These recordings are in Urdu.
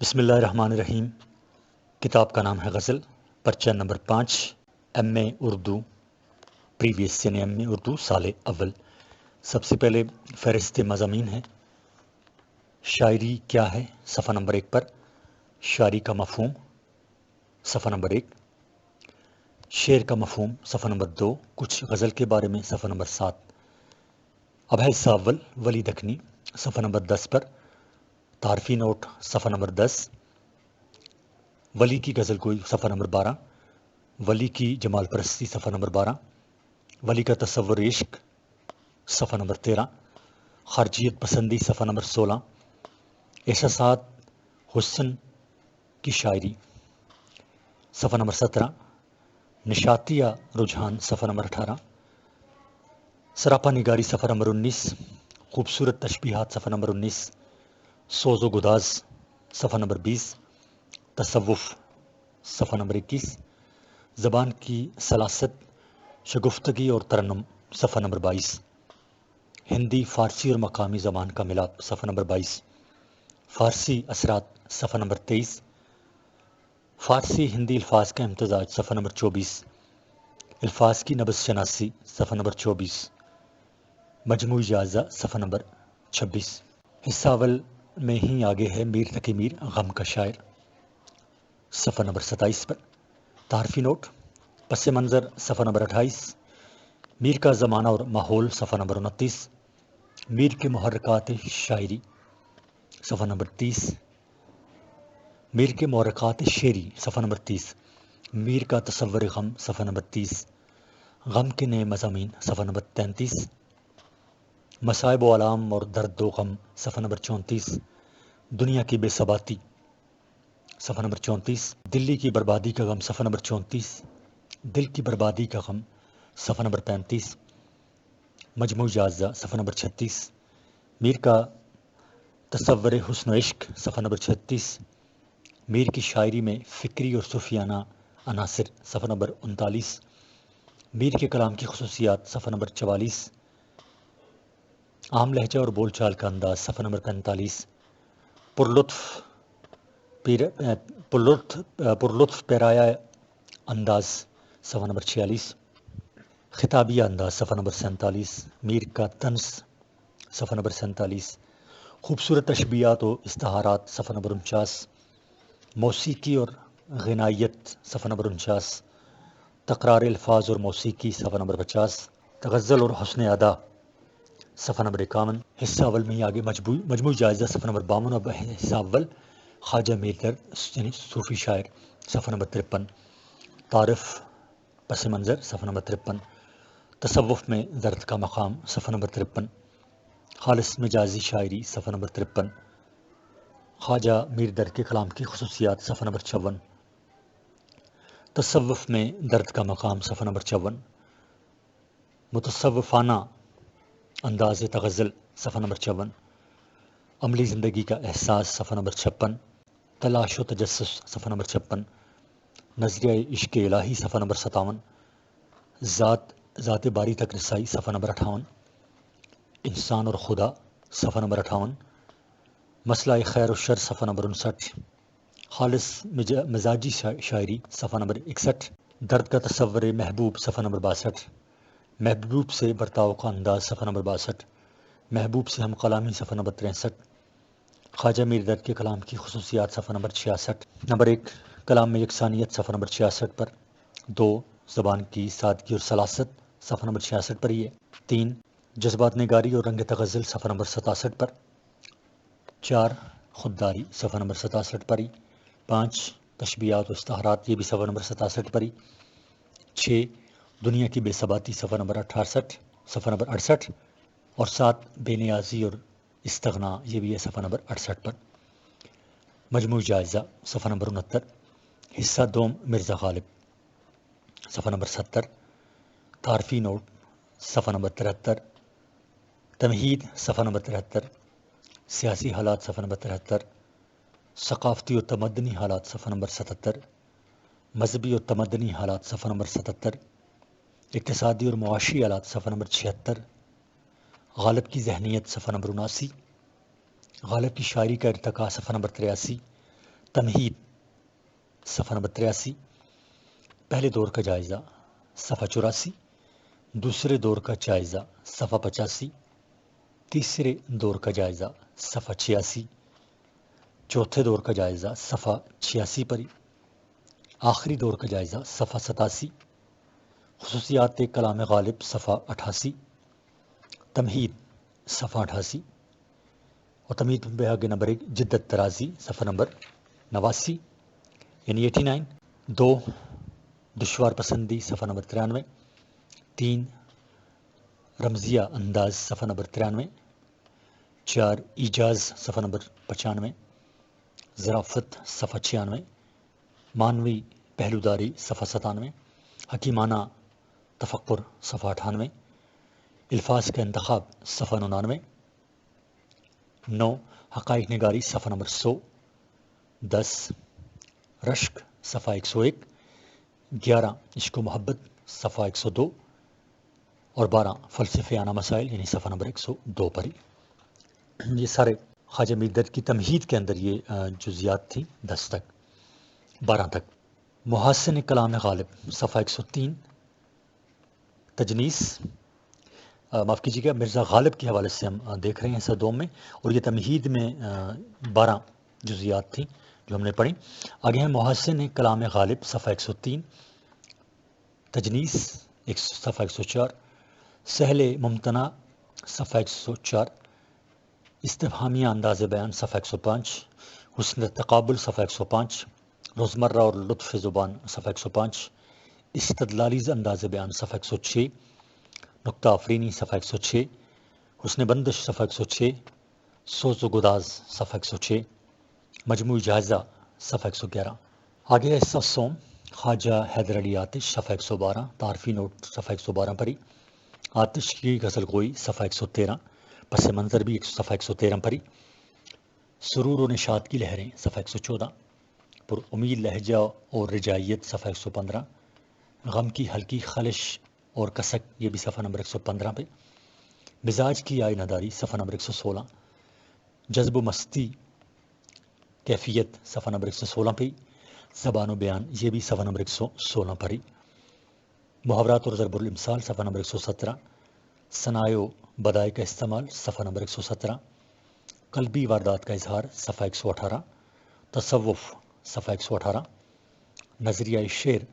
بسم اللہ الرحمن الرحیم۔ کتاب کا نام ہے غزل، پرچہ نمبر 5، ایم اے اردو پریویس یعنی ایم اے اردو سال اول۔ سب سے پہلے فہرست مضامین ہے۔ شاعری کیا ہے صفحہ نمبر 1 پر، شاعری کا مفہوم صفحہ نمبر 1، شعر کا مفہوم صفحہ نمبر 2، کچھ غزل کے بارے میں صفحہ نمبر 7۔ اب ہے حصہ اول، ولی دکنی صفحہ نمبر 10 پر، تعارفی نوٹ صفحہ نمبر 10، ولی کی غزل گوئی صفحہ نمبر 12، ولی کی جمال پرستی صفحہ نمبر 12، ولی کا تصور عشق صفحہ نمبر 13، خارجیت پسندی صفحہ نمبر 16، احساسات حسن کی شاعری صفحہ نمبر 17، نشاتیہ رجحان صفحہ نمبر 18، سراپا نگاری صفحہ نمبر 19، خوبصورت تشبیہات صفحہ نمبر 19، سوز و گداز صفحہ نمبر 20، تصوف صفحہ نمبر 21، زبان کی سلاست شگفتگی اور ترنم صفحہ نمبر 22، ہندی فارسی اور مقامی زبان کا ملاپ صفحہ نمبر 22، فارسی اثرات صفحہ نمبر 23، فارسی ہندی الفاظ کا امتزاج صفحہ نمبر 24، الفاظ کی نبض شناسی صفحہ نمبر 24، مجموعی جائزہ صفحہ نمبر 26۔ حصہ اول میں ہی آگے ہے میر تقی میر غم کا شاعر صفحہ نمبر 27 پر، تعارفی نوٹ پس منظر صفحہ نمبر 28، میر کا زمانہ اور ماحول صفحہ نمبر 29، میر کے محرکات شاعری صفحہ نمبر 30، میر کے محرکات شعری صفحہ نمبر 30، میر کا تصور غم صفحہ نمبر 30، غم کے نئے مضامین صفحہ نمبر 33، مصائب و علام اور درد و غم صفحہ نمبر 34، دنیا کی بے ثباتی صفحہ نمبر 34، دلی کی بربادی کا غم صفحہ نمبر 34، دل کی بربادی کا غم صفحہ نمبر 35، مجموعی جائزہ صفحہ نمبر 36، میر کا تصور حسن و عشق صفحہ نمبر 36، میر کی شاعری میں فکری اور صوفیانہ عناصر صفحہ نمبر 39، میر کے کلام کی خصوصیات صفحہ نمبر 44، عام لہجہ اور بول چال کا انداز صفحہ نمبر 45، پرلطف پیرایا انداز صفحہ نمبر 46، خطابیہ انداز صفحہ نمبر 47، میر کا طنز صفحہ نمبر 47، خوبصورت تشبیہات و استعارات صفحہ نمبر 49، موسیقی اور غنائیت صفحہ نمبر 49، تکرار الفاظ اور موسیقی صفحہ نمبر 50، تغزل اور حسن ادا صفحہ نمبر 51۔ حصہ اول میں ہی آگے مجموعی جائزہ صفحہ نمبر 52۔ اب حصہ اول خواجہ میر درد یعنی صوفی شاعر صفحہ نمبر 53، تعارف پس منظر صفحہ نمبر 53، تصوف میں درد کا مقام صفحہ نمبر 53، خالص مجازی شاعری صفحہ نمبر 53، خواجہ میر درد کے کلام کی خصوصیات صفحہ نمبر 54، تصوف میں درد کا مقام صفحہ نمبر 54، متصوفانہ انداز تغزل صفحہ نمبر 54، عملی زندگی کا احساس صفحہ نمبر 56، تلاش و تجسس صفحہ نمبر 56، نظریہ عشق الہی صفحہ نمبر 57، ذات باری تک رسائی صفحہ نمبر 58، انسان اور خدا صفحہ نمبر 58، مسئلہ خیر و شر صفحہ نمبر 59، خالص مزاجی شاعری صفحہ نمبر 61، درد کا تصور محبوب صفحہ نمبر 62، محبوب سے برتاؤ کا انداز صفحہ نمبر 62، محبوب سے ہم کلامی صفحہ نمبر 63، خواجہ میر درد کے کلام کی خصوصیات صفحہ نمبر 66۔ نمبر 1، کلام میں یکسانیت صفحہ نمبر 66 پر۔ 2، زبان کی سادگی اور سلاست صفحہ نمبر 66 پر ہی ہے۔ 3، جذبات نگاری اور رنگ تغزل صفحہ نمبر 67 پر۔ 4، خودداری صفحہ نمبر 67 پر ہی۔ 5، تشبیہات و استعارات یہ بھی صفحہ نمبر 67 پر ہی۔ 6، دنیا کی بے ثباتی صفحہ نمبر 68 اور 7، بے نیازی اور استغنا یہ بھی ہے صفحہ نمبر 68 پر۔ مجموعی جائزہ صفحہ نمبر 69۔ حصہ دوم مرزا غالب صفحہ نمبر 70، تعارفی نوٹ صفحہ نمبر 73، تمہید صفحہ نمبر 73، سیاسی حالات صفحہ نمبر 73، ثقافتی اور تمدنی حالات صفحہ نمبر 77، مذہبی اور تمدنی حالات صفحہ نمبر 77، اقتصادی اور معاشی حالات صفحہ نمبر 76، غالب کی ذہنیت صفحہ نمبر 79، غالب کی شاعری کا ارتقاء صفحہ نمبر 83، تمہید صفحہ نمبر 83، پہلے دور کا جائزہ صفحہ 84، دوسرے دور کا جائزہ صفحہ 85، تیسرے دور کا جائزہ صفحہ 86، چوتھے دور کا جائزہ صفحہ 86 پر، آخری دور کا جائزہ صفحہ 87، خصوصیات کلام غالب صفحہ 88، تمہید صفحہ 88، اور تمہید پہ آگے نمبر 1 جدت ترازی صفحہ نمبر 89 یعنی 89، 2 دشوار پسندی صفحہ نمبر 93، 3 رمزیہ انداز صفحہ نمبر 93، 4 ایجاز صفحہ نمبر 95، ظرافت صفحہ 96، معنوی پہلوداری صفحہ 97، حکیمانہ تفکر صفحہ 98، الفاظ کا انتخاب صفحہ 99، 9 حقائق نگاری صفحہ نمبر 100، 10 رشک صفحہ 101، 11 عشق و محبت صفحہ 102، اور 12 فلسفیانہ مسائل یعنی صفحہ نمبر 102 پر ہی۔ یہ سارے خواجہ میر درد کی تمہید کے اندر یہ جزیات تھیں 10 تک 12 تک۔ محاسن کلام غالب صفحہ 103، تجنیس معاف کیجیے گا مرزا غالب کے حوالے سے ہم دیکھ رہے ہیں صدوم میں، اور یہ تمہید میں 12 جزیات تھیں جو ہم نے پڑھی۔ آگے ہیں محاسن کلام غالب صفحہ 103، تجنیس صفحہ 104، سہل ممتنع صفحہ 104، استفہامیہ انداز بیان صفحہ 105، حسن تقابل صفحہ 105، روزمرہ اور لطف زبان صفحہ 105، استدلالی انداز بیان صفحہ 106، نکتہ آفرینی صفحہ 106، حسن بندش صفحہ 106، سوز و گداز صفحہ 106، مجموعی جائزہ صفحہ 111۔ آگے ہے حصہ سوم خواجہ حیدر علی آتش صفحہ 112، تعارفی نوٹ صفحہ 112 پر ہی، آتش کی غزل گوئی صفحہ 113، پس منظر بھی صفحہ 113 پر ہی، سرور و نشاط کی لہریں صفحہ 114، پر امید لہجہ اور رجائیت صفحہ 115، غم کی ہلکی خلش اور کسک یہ بھی صفحہ نمبر 115 پہ، مزاج کی آئینہ داری صفحہ نمبر 116، جذب و مستی کیفیت صفحہ نمبر 116 پہ، زبان و بیان یہ بھی صفحہ نمبر 116 پر ہی، محاورات اور ضرب الامثال صفحہ نمبر 117، ثنائے و بدائے کا استعمال صفحہ نمبر 117، قلبی واردات کا اظہار صفحہ 118، تصوف صفحہ 118، نظریہ شعر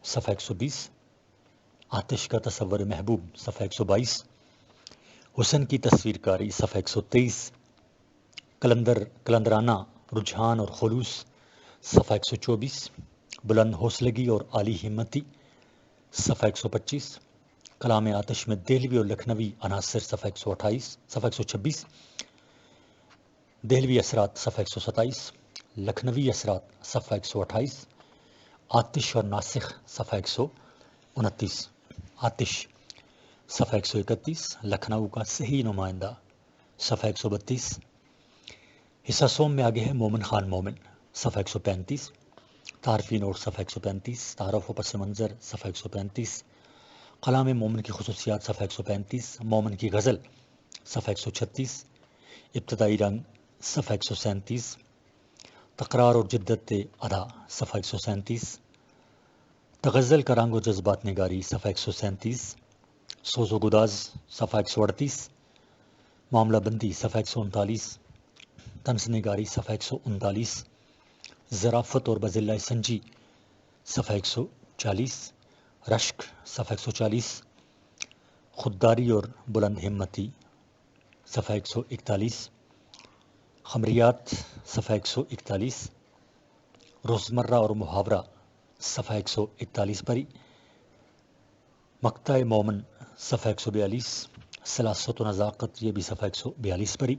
صفحہ 120، آتش کا تصور محبوب صفحہ 122، حسن کی تصویر کاری صفحہ 123، کلندرانہ رجحان اور خلوص صفحہ 124، بلند حوصلگی اور عالی ہمتی صفحہ 125، کلام آتش میں دہلوی اور لکھنوی عناصر صفحہ 126، دہلوی اثرات صفحہ 127، لکھنوی اثرات صفحہ 128، آتش اور ناسخ صفحہ 129، آتش صفحہ 131، لکھنؤ کا صحیح نمائندہ صفحہ 132۔ حصہ سوم میں آگے ہے مومن خان مومن صفحہ 135، تعارفی نوٹ صفحہ 135، تعارف و پس منظر صفحہ 135، کلام مومن کی خصوصیات صفحہ 135، مومن کی غزل صفحہ 136، ابتدائی رنگ صفحہ 137، تکرار اور جدت ادا صفحہ 137، تغزل کا رنگ و جذبات نگاری صفحہ 137، سوز و گداز صفحہ 138، معاملہ بندی صفحہ 139، طنز نگاری صفحہ 139، ظرافت اور بذلہ سنجی صفحہ 140، رشک صفحہ 140، خودداری اور بلند ہمتی صفحہ 141، خمریات صفحہ 141، روزمرہ اور محاورہ صفحہ 141 پر ہی، مقطع مومن صفحہ 142، سلاست و نزاکت یہ بھی صفحہ 142 پر ہی،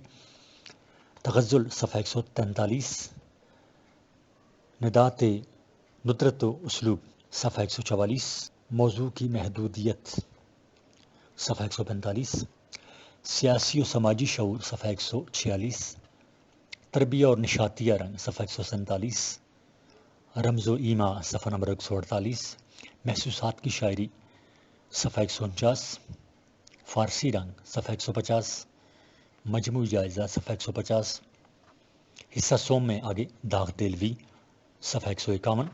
تغزل صفحہ 143، ندات ندرت و اسلوب صفحہ 144، موضوع کی محدودیت صفحہ 145، سیاسی و سماجی شعور صفحہ 146، تربیہ اور نشاتیہ رنگ صفحہ 147، رمز و ایما صفحہ نمبر 148، محسوسات کی شاعری صفحہ 149، فارسی رنگ صفحہ 150، مجموعی جائزہ صفحہ 150، حصہ سوم میں آگے داغ دلوی صفحہ 151،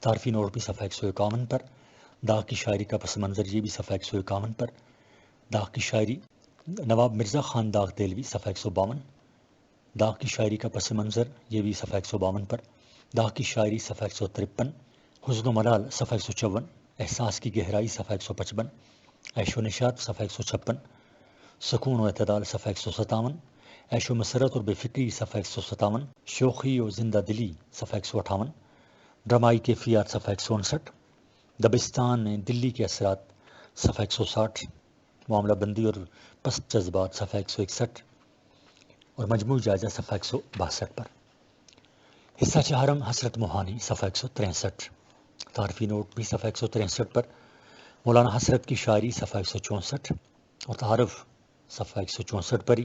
تعارفی نوٹ بھی صفحہ 151 پر، داغ کی شاعری کا پس منظر یہ بھی صفحہ 151 پر، داغ کی شاعری نواب مرزا خان داغ دلوی صفحہ 152، داغ کی شاعری کا پس منظر یہ بھی صفحہ 152 پر، داغ کی شاعری صفحہ 153، حزن و ملال صفحہ 154، احساس کی گہرائی صفحہ 155، عیش و نشاط صفحہ 156، سکون و اعتدال صفحہ 157، عیش و مسرت اور بے فکری صفحہ 157، شوخی و زندہ دلی صفحہ 158، ڈرامائی کیفیات صفحہ 159، دبستان میں دلی کے اثرات صفحہ 160، معاملہ بندی اور پست جذبات صفحہ 161 اور مجموعی جائزہ صفحہ 162 پر، حصہ چہارم حسرت موہانی صفحہ 163، تعارفی نوٹ بھی صفحہ 163 پر، مولانا حسرت کی شاعری صفحہ 164 اور تعارف صفحہ 164 پر ہی،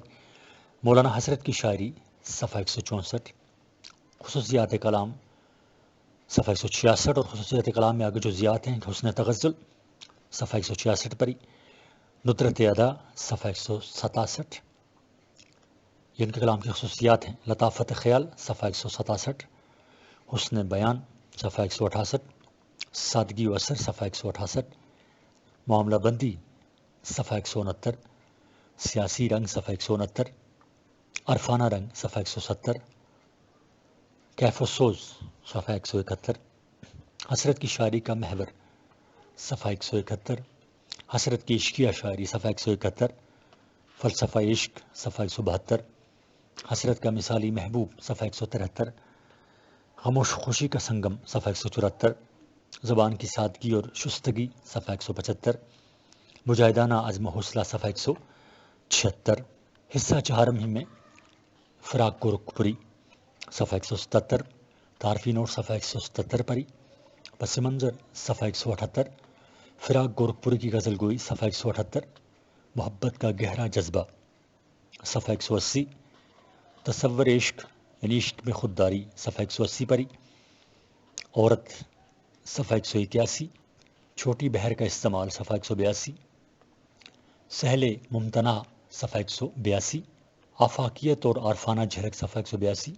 مولانا حسرت کی شاعری صفحہ 164، خصوصیات کلام صفحہ 166 اور خصوصیات کلام میں آگے جو زیات ہیں حسن تغزل صفحہ 166 پر ہی، ندرت ادا صفحہ 167، یہ ان کے کلام کی خصوصیات ہیں، لطافت خیال صفحہ 167، حسن بیان صفحہ 168، سادگی و اثر صفحہ 168، معاملہ بندی صفحہ 169، سیاسی رنگ صفحہ 169، عرفانہ رنگ صفحہ 170، کیف و سوز صفحہ 171، حسرت کی شاعری کا محور صفحہ 171، حسرت کی عشقیہ شاعری صفحہ 171، فلسفہ عشق صفحہ 172، حسرت کا مثالی محبوب صفحہ 173، خاموش خوشی کا سنگم صفحہ 174، زبان کی سادگی اور شستگی صفحہ 175، مجاہدانہ عزم و حوصلہ صفحہ 176، حصہ چہارم ہی میں فراق گورکھپوری صفحہ 177، تعارفی نوٹ صفحہ 177 پر ہی، پس منظر صفحہ 178، فراق گورکھپوری کی غزل گوئی صفحہ 178، محبت کا گہرا جذبہ صفحہ 180، تصور عشق یعنی عشق میں خودداری صفحہ 180 پر ہی، عورت صفحہ 181، چھوٹی بہر کا استعمال صفحہ 182، سہل ممتنع صفحہ 182، آفاقیت اور عارفانہ جھلک صفحہ 182،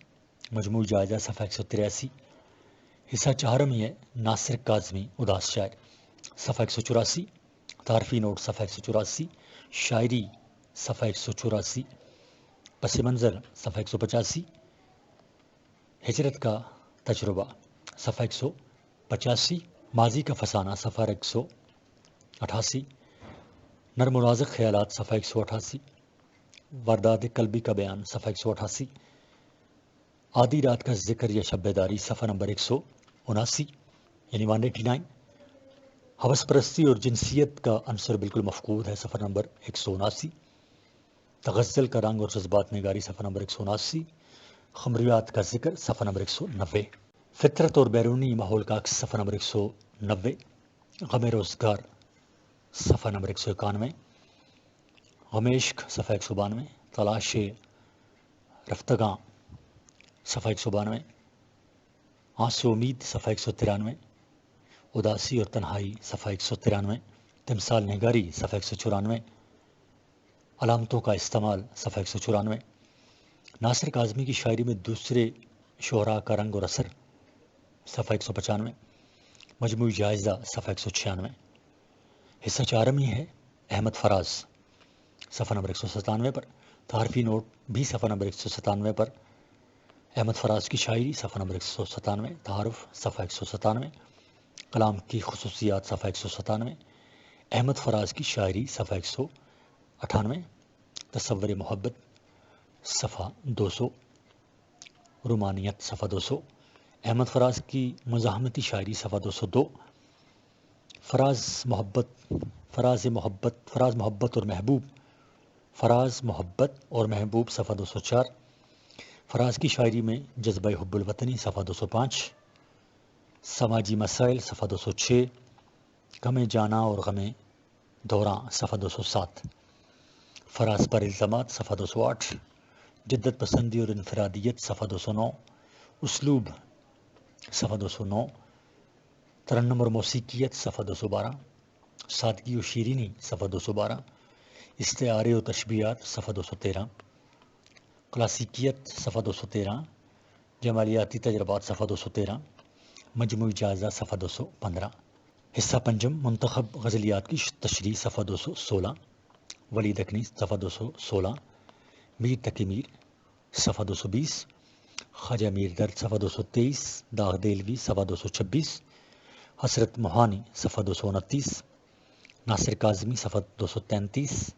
مجموعی جائزہ صفحہ 183، حصہ چہارم ہی ہے ناصر کاظمی اداس شاعر صفحہ 184، تعارفی نوٹ صفحہ 184، شاعری صفحہ 184، پس منظر صفحہ 185، ہجرت کا تجربہ صفحہ 185، ماضی کا فسانہ صفحہ 188، نرم و نازک خیالات صفحہ 188، واردات قلبی کا بیان صفحہ 188، آدھی رات کا ذکر یا شب بیداری صفحہ نمبر 179 یعنی 189، حوث پرستی اور جنسیت کا عنصر بالکل مفقود ہے صفحہ نمبر 179، تغزل کا رنگ اور جذبات نگاری صفحہ نمبر 179، خمریات کا ذکر صفحہ نمبر 190، فطرت اور بیرونی ماحول کا عکس صفحہ نمبر 190، غم روزگار صفحہ نمبر 191، غم عشق صفحہ 192، تلاش رفتگاں صفحہ 192، آنس و امید صفحہ 193، اداسی اور تنہائی صفحہ 193، تمثال نگاری صفحہ 194، علامتوں کا استعمال صفحہ 194، ناصر کاظمی کی شاعری میں دوسرے شعراء کا رنگ اور اثر صفحہ 195، مجموعی جائزہ صفحہ 196، حصہ چہارم ہی ہے احمد فراز صفحہ نمبر 197 پر، تعارفی نوٹ بھی صفحہ نمبر 197 پر، احمد فراز کی شاعری صفحہ نمبر 197، تعارف صفحہ 197، کلام کی خصوصیات صفحہ 197، احمد فراز کی شاعری صفحہ 198، تصور محبت صفحہ 200، رومانیت صفحہ 200، احمد فراز کی مزاحمتی شاعری صفحہ 202، فراز محبت اور محبوب، فراز محبت اور محبوب صفحہ 204، فراز کی شاعری میں جذبہ حب الوطنی صفحہ 205، سماجی مسائل صفحہ 206، غم جانا اور غم دوراں صفحہ 207، فراز پر الزامات صفحہ 208، جدت پسندی اور انفرادیت صفحہ 209، اسلوب صفحہ 209، ترنم اور موسیقیت صفحہ 212، سادگی و شیرینی صفحہ 212، استعارے و تشبیہات صفحہ 213، کلاسیکیت صفحہ 213، جمالیاتی تجربات صفحہ 213، مجموعی جائزہ صفحہ 215۔ حصہ پنجم منتخب غزلیات کی تشریح صفحہ 216، ولی دکنی صفحہ 216، میر تقی میر صفحہ 220، خواجہ میر درد صفحہ 223، داغ دہلوی صفحہ 226، حسرت موہانی صفحہ 229، ناصر کاظمی صفحہ 233،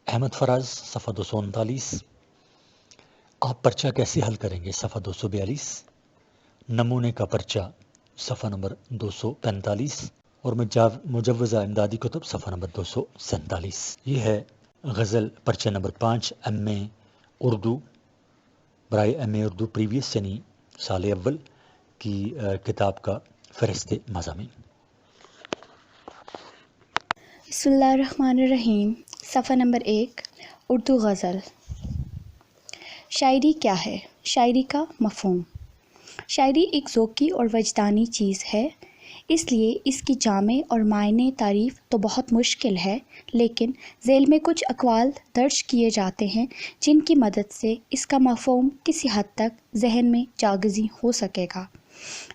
احمد فراز صفحہ 239، آپ پرچہ کیسے حل کریں گے صفحہ 242، نمونے کا پرچہ صفحہ نمبر 245، اور مجوزہ امدادی کتب صفحہ نمبر 247۔ یہ ہے غزل پرچہ نمبر 5 ایم اے اردو، برائے ایم اے اردو پریویس یعنی سال اول کی کتاب کا فہرست مضامین۔ بسم اللہ الرحمن الرحیم۔ صفحہ نمبر 1، اردو غزل۔ شاعری کیا ہے؟ شاعری کا مفہوم۔ شاعری ایک ذوقی اور وجدانی چیز ہے، اس لیے اس کی جامع اور معنی تعریف تو بہت مشکل ہے، لیکن ذیل میں کچھ اقوال درج کیے جاتے ہیں جن کی مدد سے اس کا مفہوم کسی حد تک ذہن میں جاگزی ہو سکے گا۔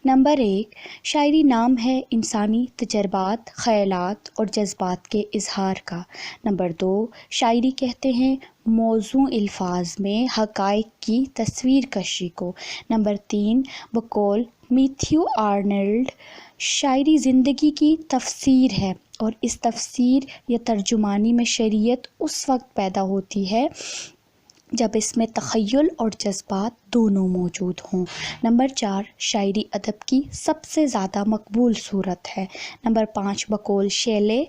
نمبر 1، شاعری نام ہے انسانی تجربات، خیالات اور جذبات کے اظہار کا۔ نمبر 2، شاعری کہتے ہیں موزوں الفاظ میں حقائق کی تصویر کشی کو۔ نمبر 3، بقول میتھیو آرنلڈ، شاعری زندگی کی تفسیر ہے، اور اس تفسیر یا ترجمانی میں شریعت اس وقت پیدا ہوتی ہے جب اس میں تخیل اور جذبات دونوں موجود ہوں۔ نمبر 4، شاعری ادب کی سب سے زیادہ مقبول صورت ہے۔ نمبر 5، بقول شیلے،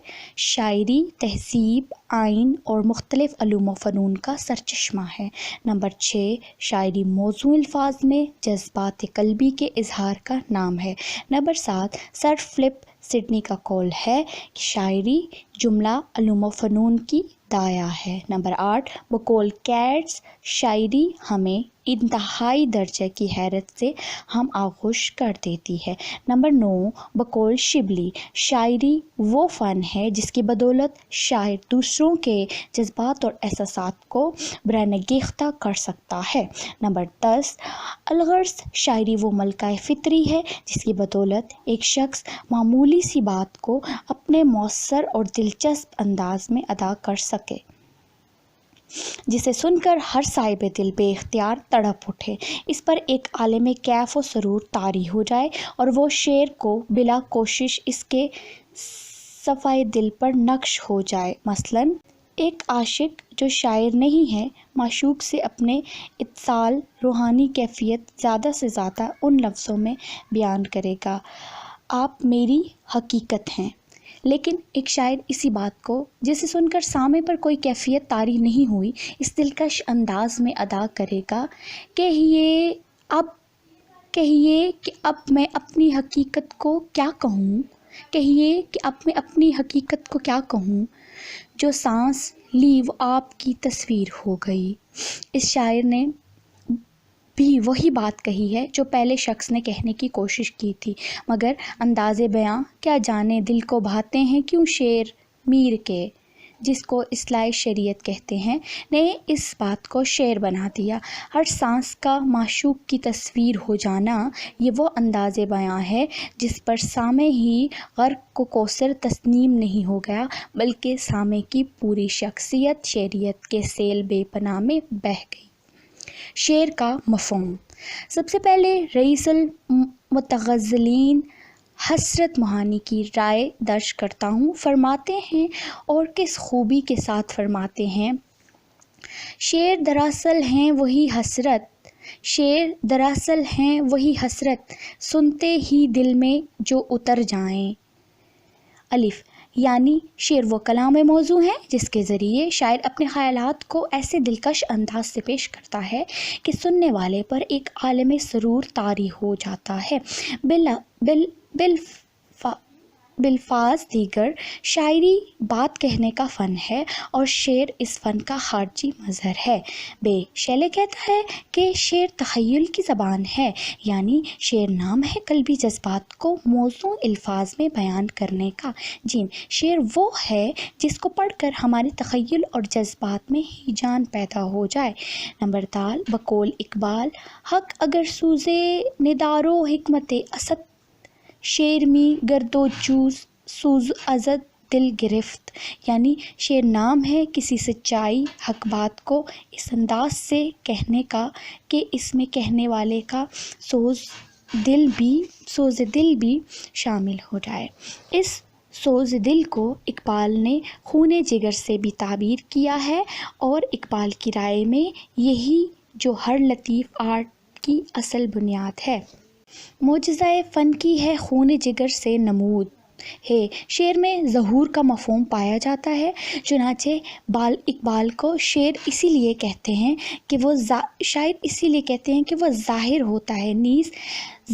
شاعری تہذیب، آئین اور مختلف علوم و فنون کا سرچشمہ ہے۔ نمبر 6، شاعری موزوں الفاظ میں جذبات قلبی کے اظہار کا نام ہے۔ نمبر 7، سر فلپ سڈنی کا قول ہے کہ شاعری جملہ علوم و فنون کی دایا ہے۔ نمبر 8، بقول کیٹس، شاعری ہمیں انتہائی درجے کی حیرت سے ہم آغوش کر دیتی ہے۔ نمبر 9، بقول شبلی، شاعری وہ فن ہے جس کی بدولت شاعر دوسروں کے جذبات اور احساسات کو برانگیختہ کر سکتا ہے۔ نمبر 10، الغرض، شاعری وہ ملکہ فطری ہے جس کی بدولت ایک شخص معمولی سی بات کو اپنے مؤثر اور دلچسپ انداز میں ادا کر سکے، جسے سن کر ہر صاحب دل بے اختیار تڑپ اٹھے، اس پر ایک عالم کیف و سرور طاری ہو جائے اور وہ شعر کو بلا کوشش اس کے صفحۂ دل پر نقش ہو جائے۔ مثلاً ایک عاشق جو شاعر نہیں ہے، معشوق سے اپنے اتصال، روحانی کیفیت زیادہ سے زیادہ ان لفظوں میں بیان کرے گا، آپ میری حقیقت ہیں۔ لیکن ایک شاعر اسی بات کو، جسے سن کر سامع پر کوئی کیفیت طاری نہیں ہوئی، اس دلکش انداز میں ادا کرے گا، کہیے کہ اب میں اپنی حقیقت کو کیا کہوں، کہیے کہ اب میں اپنی حقیقت کو کیا کہوں، جو سانس لی وہ آپ کی تصویر ہو گئی۔ اس شاعر نے بھی وہی بات کہی ہے جو پہلے شخص نے کہنے کی کوشش کی تھی، مگر انداز بیاں کیا جانے دل کو بھاتے ہیں کیوں شعر میر کے، جس کو اصلاح شریعت کہتے ہیں، نے اس بات کو شعر بنا دیا۔ ہر سانس کا معشوق کی تصویر ہو جانا، یہ وہ انداز بیاں ہے جس پر سامع ہی غرق کو کوثر تسنیم نہیں ہو گیا، بلکہ سامع کی پوری شخصیت شعریت کے سیل بے پناہ میں بہہ گئی۔ شعر کا مفہوم۔ سب سے پہلے رئیس المتغزلین حسرت موہانی کی رائے درج کرتا ہوں۔ فرماتے ہیں، اور کس خوبی کے ساتھ فرماتے ہیں، شعر دراصل ہیں وہی حسرت، شعر دراصل ہیں وہی حسرت، سنتے ہی دل میں جو اتر جائیں۔ الف، یعنی شعر وہ کلام موضوع ہے جس کے ذریعے شاعر اپنے خیالات کو ایسے دلکش انداز سے پیش کرتا ہے کہ سننے والے پر ایک عالم سرور طاری ہو جاتا ہے۔ بالفاظ دیگر شاعری بات کہنے کا فن ہے اور شعر اس فن کا خارجی مظہر ہے۔ بے شیلے کہتا ہے کہ شعر تخیل کی زبان ہے، یعنی شعر نام ہے قلبی جذبات کو موزوں الفاظ میں بیان کرنے کا۔ جیم شعر وہ ہے جس کو پڑھ کر ہمارے تخیل اور جذبات میں ہی جان پیدا ہو جائے۔ نمبر دال بقول اقبال حق اگر سوزے ندارو حکمت اسد شعر می گردو چوز سوز ازد دل گرفت، یعنی شعر نام ہے کسی سچائی حق بات کو اس انداز سے کہنے کا کہ اس میں کہنے والے کا سوز دل بھی شامل ہو جائے۔ اس سوز دل کو اقبال نے خون جگر سے بھی تعبیر کیا ہے، اور اقبال کی رائے میں یہی جو ہر لطیف آرٹ کی اصل بنیاد ہے۔ معجزہ فن کی ہے خون جگر سے نمود ہے، شعر میں ظہور کا مفہوم پایا جاتا ہے، چنانچہ اقبال کو شاعر اسی لیے کہتے ہیں کہ وہ ظاہر ہوتا ہے، نیز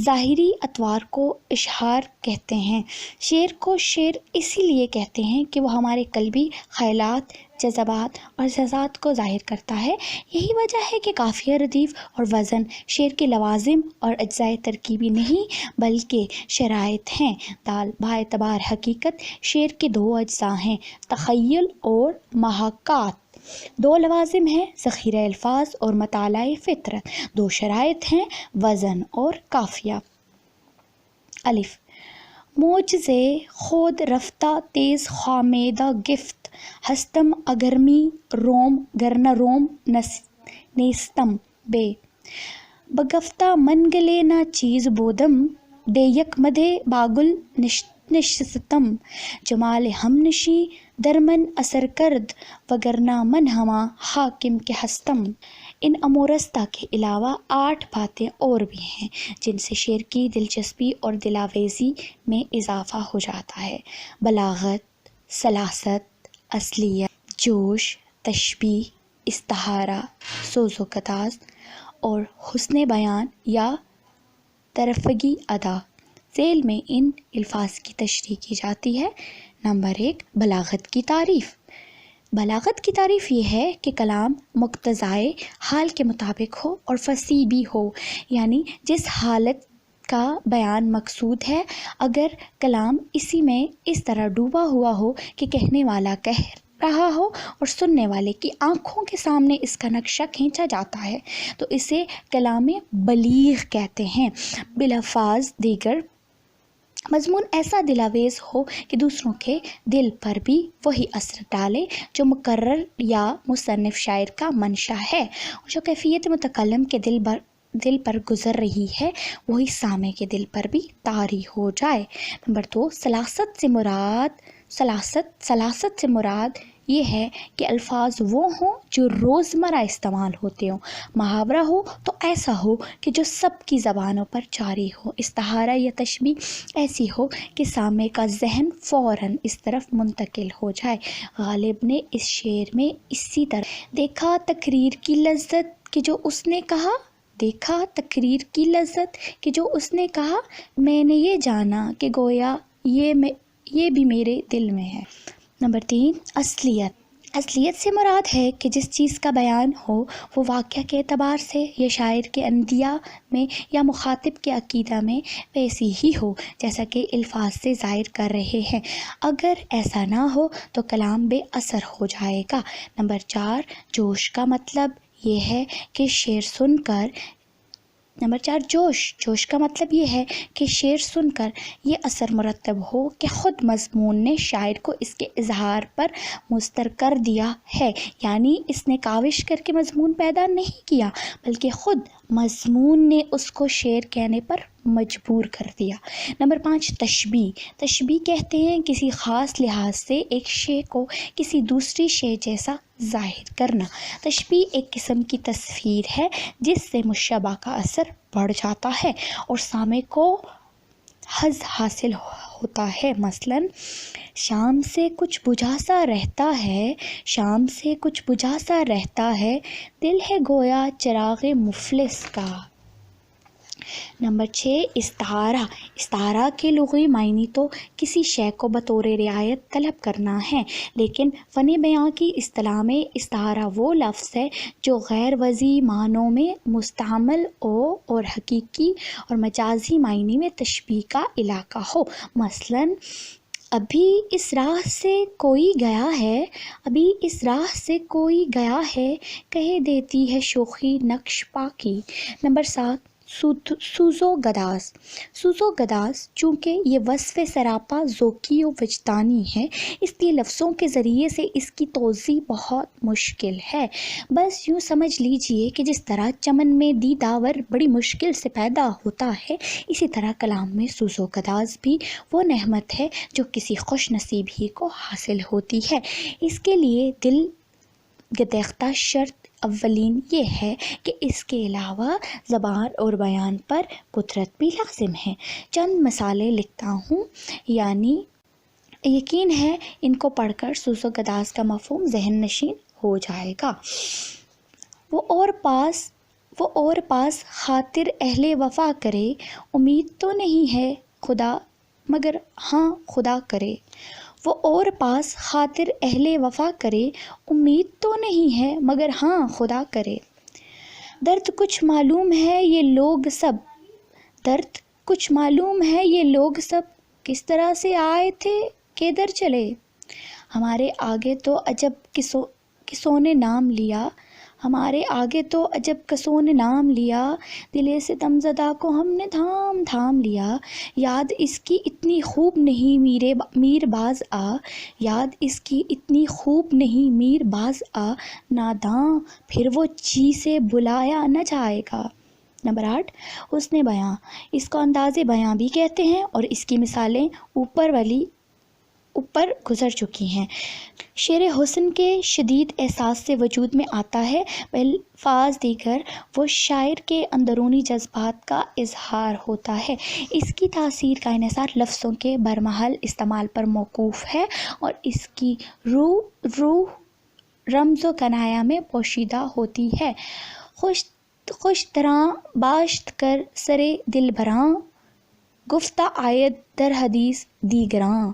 ظاہری اطوار کو اشعار کہتے ہیں۔ شعر کو شعر اسی لیے کہتے ہیں کہ وہ ہمارے قلبی خیالات، جذبات اور جذبات کو ظاہر کرتا ہے۔ یہی وجہ ہے کہ قافیہ، ردیف اور وزن شعر کے لوازم اور اجزائے ترکیبی نہیں بلکہ شرائط ہیں۔ دال باعتبار حقیقت شعر کے دو اجزاء ہیں، تخیل اور محاکات۔ دو لوازم ہیں، ذخیرہ الفاظ اور مطالعہ فطرت۔ دو شرائط ہیں، وزن اور قافیہ۔ الف معجزے خود رفتہ تیز خامیدہ گفت ہستم اگرمی روم گرنہ روم نیستم۔ بے بگفتہ من گلے نہ چیز بودم دے یک مدے باگل نشستم جمال ہم نشی درمن اثر کرد وگرنہ من ہما حاکم کے ہستم۔ ان امورستہ کے علاوہ 8 باتیں اور بھی ہیں جن سے شعر کی دلچسپی اور دلاویزی میں اضافہ ہو جاتا ہے۔ بلاغت، سلاست، اصلیت، جوش، تشبیہ، استعارہ، سوز و گداز اور حسن بیان یا طرفگی ادا۔ ذیل میں ان الفاظ کی تشریح کی جاتی ہے۔ نمبر 1 بلاغت کی تعریف۔ بلاغت کی تعریف یہ ہے کہ کلام مقتضائے حال کے مطابق ہو اور فصیح بھی ہو، یعنی جس حالت کا بیان مقصود ہے اگر کلام اسی میں اس طرح ڈوبا ہوا ہو کہ کہنے والا کہہ رہا ہو اور سننے والے کی آنکھوں کے سامنے اس کا نقشہ کھینچا جاتا ہے تو اسے کلام بلیغ کہتے ہیں۔ بالفاظ دیگر مضمون ایسا دلاویز ہو کہ دوسروں کے دل پر بھی وہی اثر ڈالے جو مقرر یا مصنف شاعر کا منشا ہے، اور جو کیفیت متکلم کے دل پر گزر رہی ہے وہی سامع کے دل پر بھی طاری ہو جائے۔ نمبر 2 سلاست سے مراد یہ ہے کہ الفاظ وہ ہوں جو روزمرہ استعمال ہوتے ہوں۔ محاورہ ہو تو ایسا ہو کہ جو سب کی زبانوں پر جاری ہو۔ استعارہ یا تشبیہ ایسی ہو کہ سامع کا ذہن فوراً اس طرف منتقل ہو جائے۔ غالب نے اس شعر میں اسی طرح دیکھا تقریر کی لذت کہ جو اس نے کہا میں نے یہ جانا کہ گویا یہ بھی میرے دل میں ہے۔ نمبر 3 اصلیت سے مراد ہے کہ جس چیز کا بیان ہو وہ واقعہ کے اعتبار سے یا شاعر کے اندیہ میں یا مخاطب کے عقیدہ میں ویسی ہی ہو جیسا کہ الفاظ سے ظاہر کر رہے ہیں۔ اگر ایسا نہ ہو تو کلام بے اثر ہو جائے گا۔ نمبر 4 جوش کا مطلب یہ ہے کہ جوش کا مطلب یہ ہے کہ شعر سن کر یہ اثر مرتب ہو کہ خود مضمون نے شاعر کو اس کے اظہار پر مضطر کر دیا ہے، یعنی اس نے کاوش کر کے مضمون پیدا نہیں کیا بلکہ خود مضمون نے اس کو شعر کہنے پر مجبور کر دیا۔ نمبر 5 تشبیہ کہتے ہیں کسی خاص لحاظ سے ایک شے کو کسی دوسری شے جیسا ظاہر کرنا۔ تشبیہ ایک قسم کی تصویر ہے جس سے مشابہ کا اثر بڑھ جاتا ہے اور سامع کو حظ حاصل ہوتا ہے۔ مثلاً شام سے کچھ بجھا سا رہتا ہے دل ہے گویا چراغ مفلس کا۔ نمبر 6 استعارہ۔ استعارہ کے لغوی معنی تو کسی شے کو بطور رعایت طلب کرنا ہے، لیکن فن بیان کی اصطلاح میں استعارہ وہ لفظ ہے جو غیر وضعی معنوں میں مستعمل ہو اور حقیقی اور مجازی معنی میں تشبیہ کا علاقہ ہو۔ مثلاً ابھی اس راہ سے کوئی گیا ہے، کہہ دیتی ہے شوخی نقش پا کی۔ نمبر 7 سوز و گداز۔ سوز و گداز چونکہ یہ وصف سراپا ذوقی و وجدانی ہے، اس لیے لفظوں کے ذریعے سے اس کی توضیح بہت مشکل ہے۔ بس یوں سمجھ لیجئے کہ جس طرح چمن میں دیداور بڑی مشکل سے پیدا ہوتا ہے، اسی طرح کلام میں سوز و گداز بھی وہ نعمت ہے جو کسی خوش نصیب ہی کو حاصل ہوتی ہے۔ اس کے لیے دل گدیختہ شرط اولین یہ ہے کہ اس کے علاوہ زبان اور بیان پر قدرت بھی لازم ہے۔ چند مثالیں لکھتا ہوں، یعنی یقین ہے ان کو پڑھ کر سوز و گداز کا مفہوم ذہن نشین ہو جائے گا۔ وہ اور پاس خاطر اہل وفا کرے، امید تو نہیں ہے خدا مگر ہاں خدا کرے۔ وہ اور پاس خاطر اہل وفا کرے، امید تو نہیں ہے مگر ہاں خدا کرے۔ درد کچھ معلوم ہے یہ لوگ سب کس طرح سے آئے تھے کدھر چلے۔ ہمارے آگے تو عجب کسوں نے نام لیا، دل ستم زدہ کو ہم نے تھام لیا۔ یاد اس کی اتنی خوب نہیں میر باز آ، ناداں پھر وہ چی سے بلایا نہ جائے گا۔ نمبر 8 حسن بیاں۔ اس کو انداز بیاں بھی کہتے ہیں اور اس کی مثالیں اوپر گزر چکی ہیں۔ شعر حسن کے شدید احساس سے وجود میں آتا ہے، بالفاظ دیگر وہ شاعر کے اندرونی جذبات کا اظہار ہوتا ہے۔ اس کی تاثیر کا انحصار لفظوں کے برمحل استعمال پر موقوف ہے اور اس کی روح رمز و کنایہ میں پوشیدہ ہوتی ہے۔ خوش طرح باشت کر سرے دل براں، گفتہ آید در حدیث دیگراں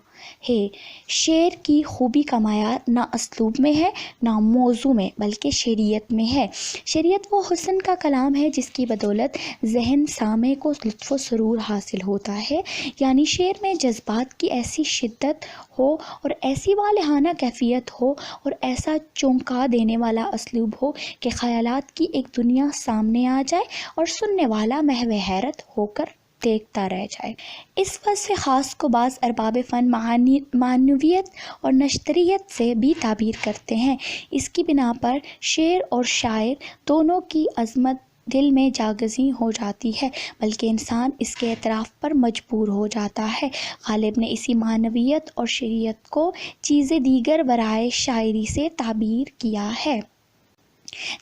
ہے۔ شعر کی خوبی کا معیار نہ اسلوب میں ہے نہ موضوع میں بلکہ شعریت میں ہے۔ شعریت وہ حسن کا کلام ہے جس کی بدولت ذہن سامع کو لطف و سرور حاصل ہوتا ہے، یعنی شعر میں جذبات کی ایسی شدت ہو اور ایسی والہانہ کیفیت ہو اور ایسا چونکا دینے والا اسلوب ہو کہ خیالات کی ایک دنیا سامنے آ جائے اور سننے والا محو حیرت ہو کر دیکھتا رہ جائے۔ اس وصف خاص کو بعض ارباب فن معنویت اور نشتریت سے بھی تعبیر کرتے ہیں۔ اس کی بنا پر شعر اور شاعر دونوں کی عظمت دل میں جاگزیں ہو جاتی ہے، بلکہ انسان اس کے اعتراف پر مجبور ہو جاتا ہے۔ غالب نے اسی معنویت اور شعریت کو چیز دیگر برائے شاعری سے تعبیر کیا ہے،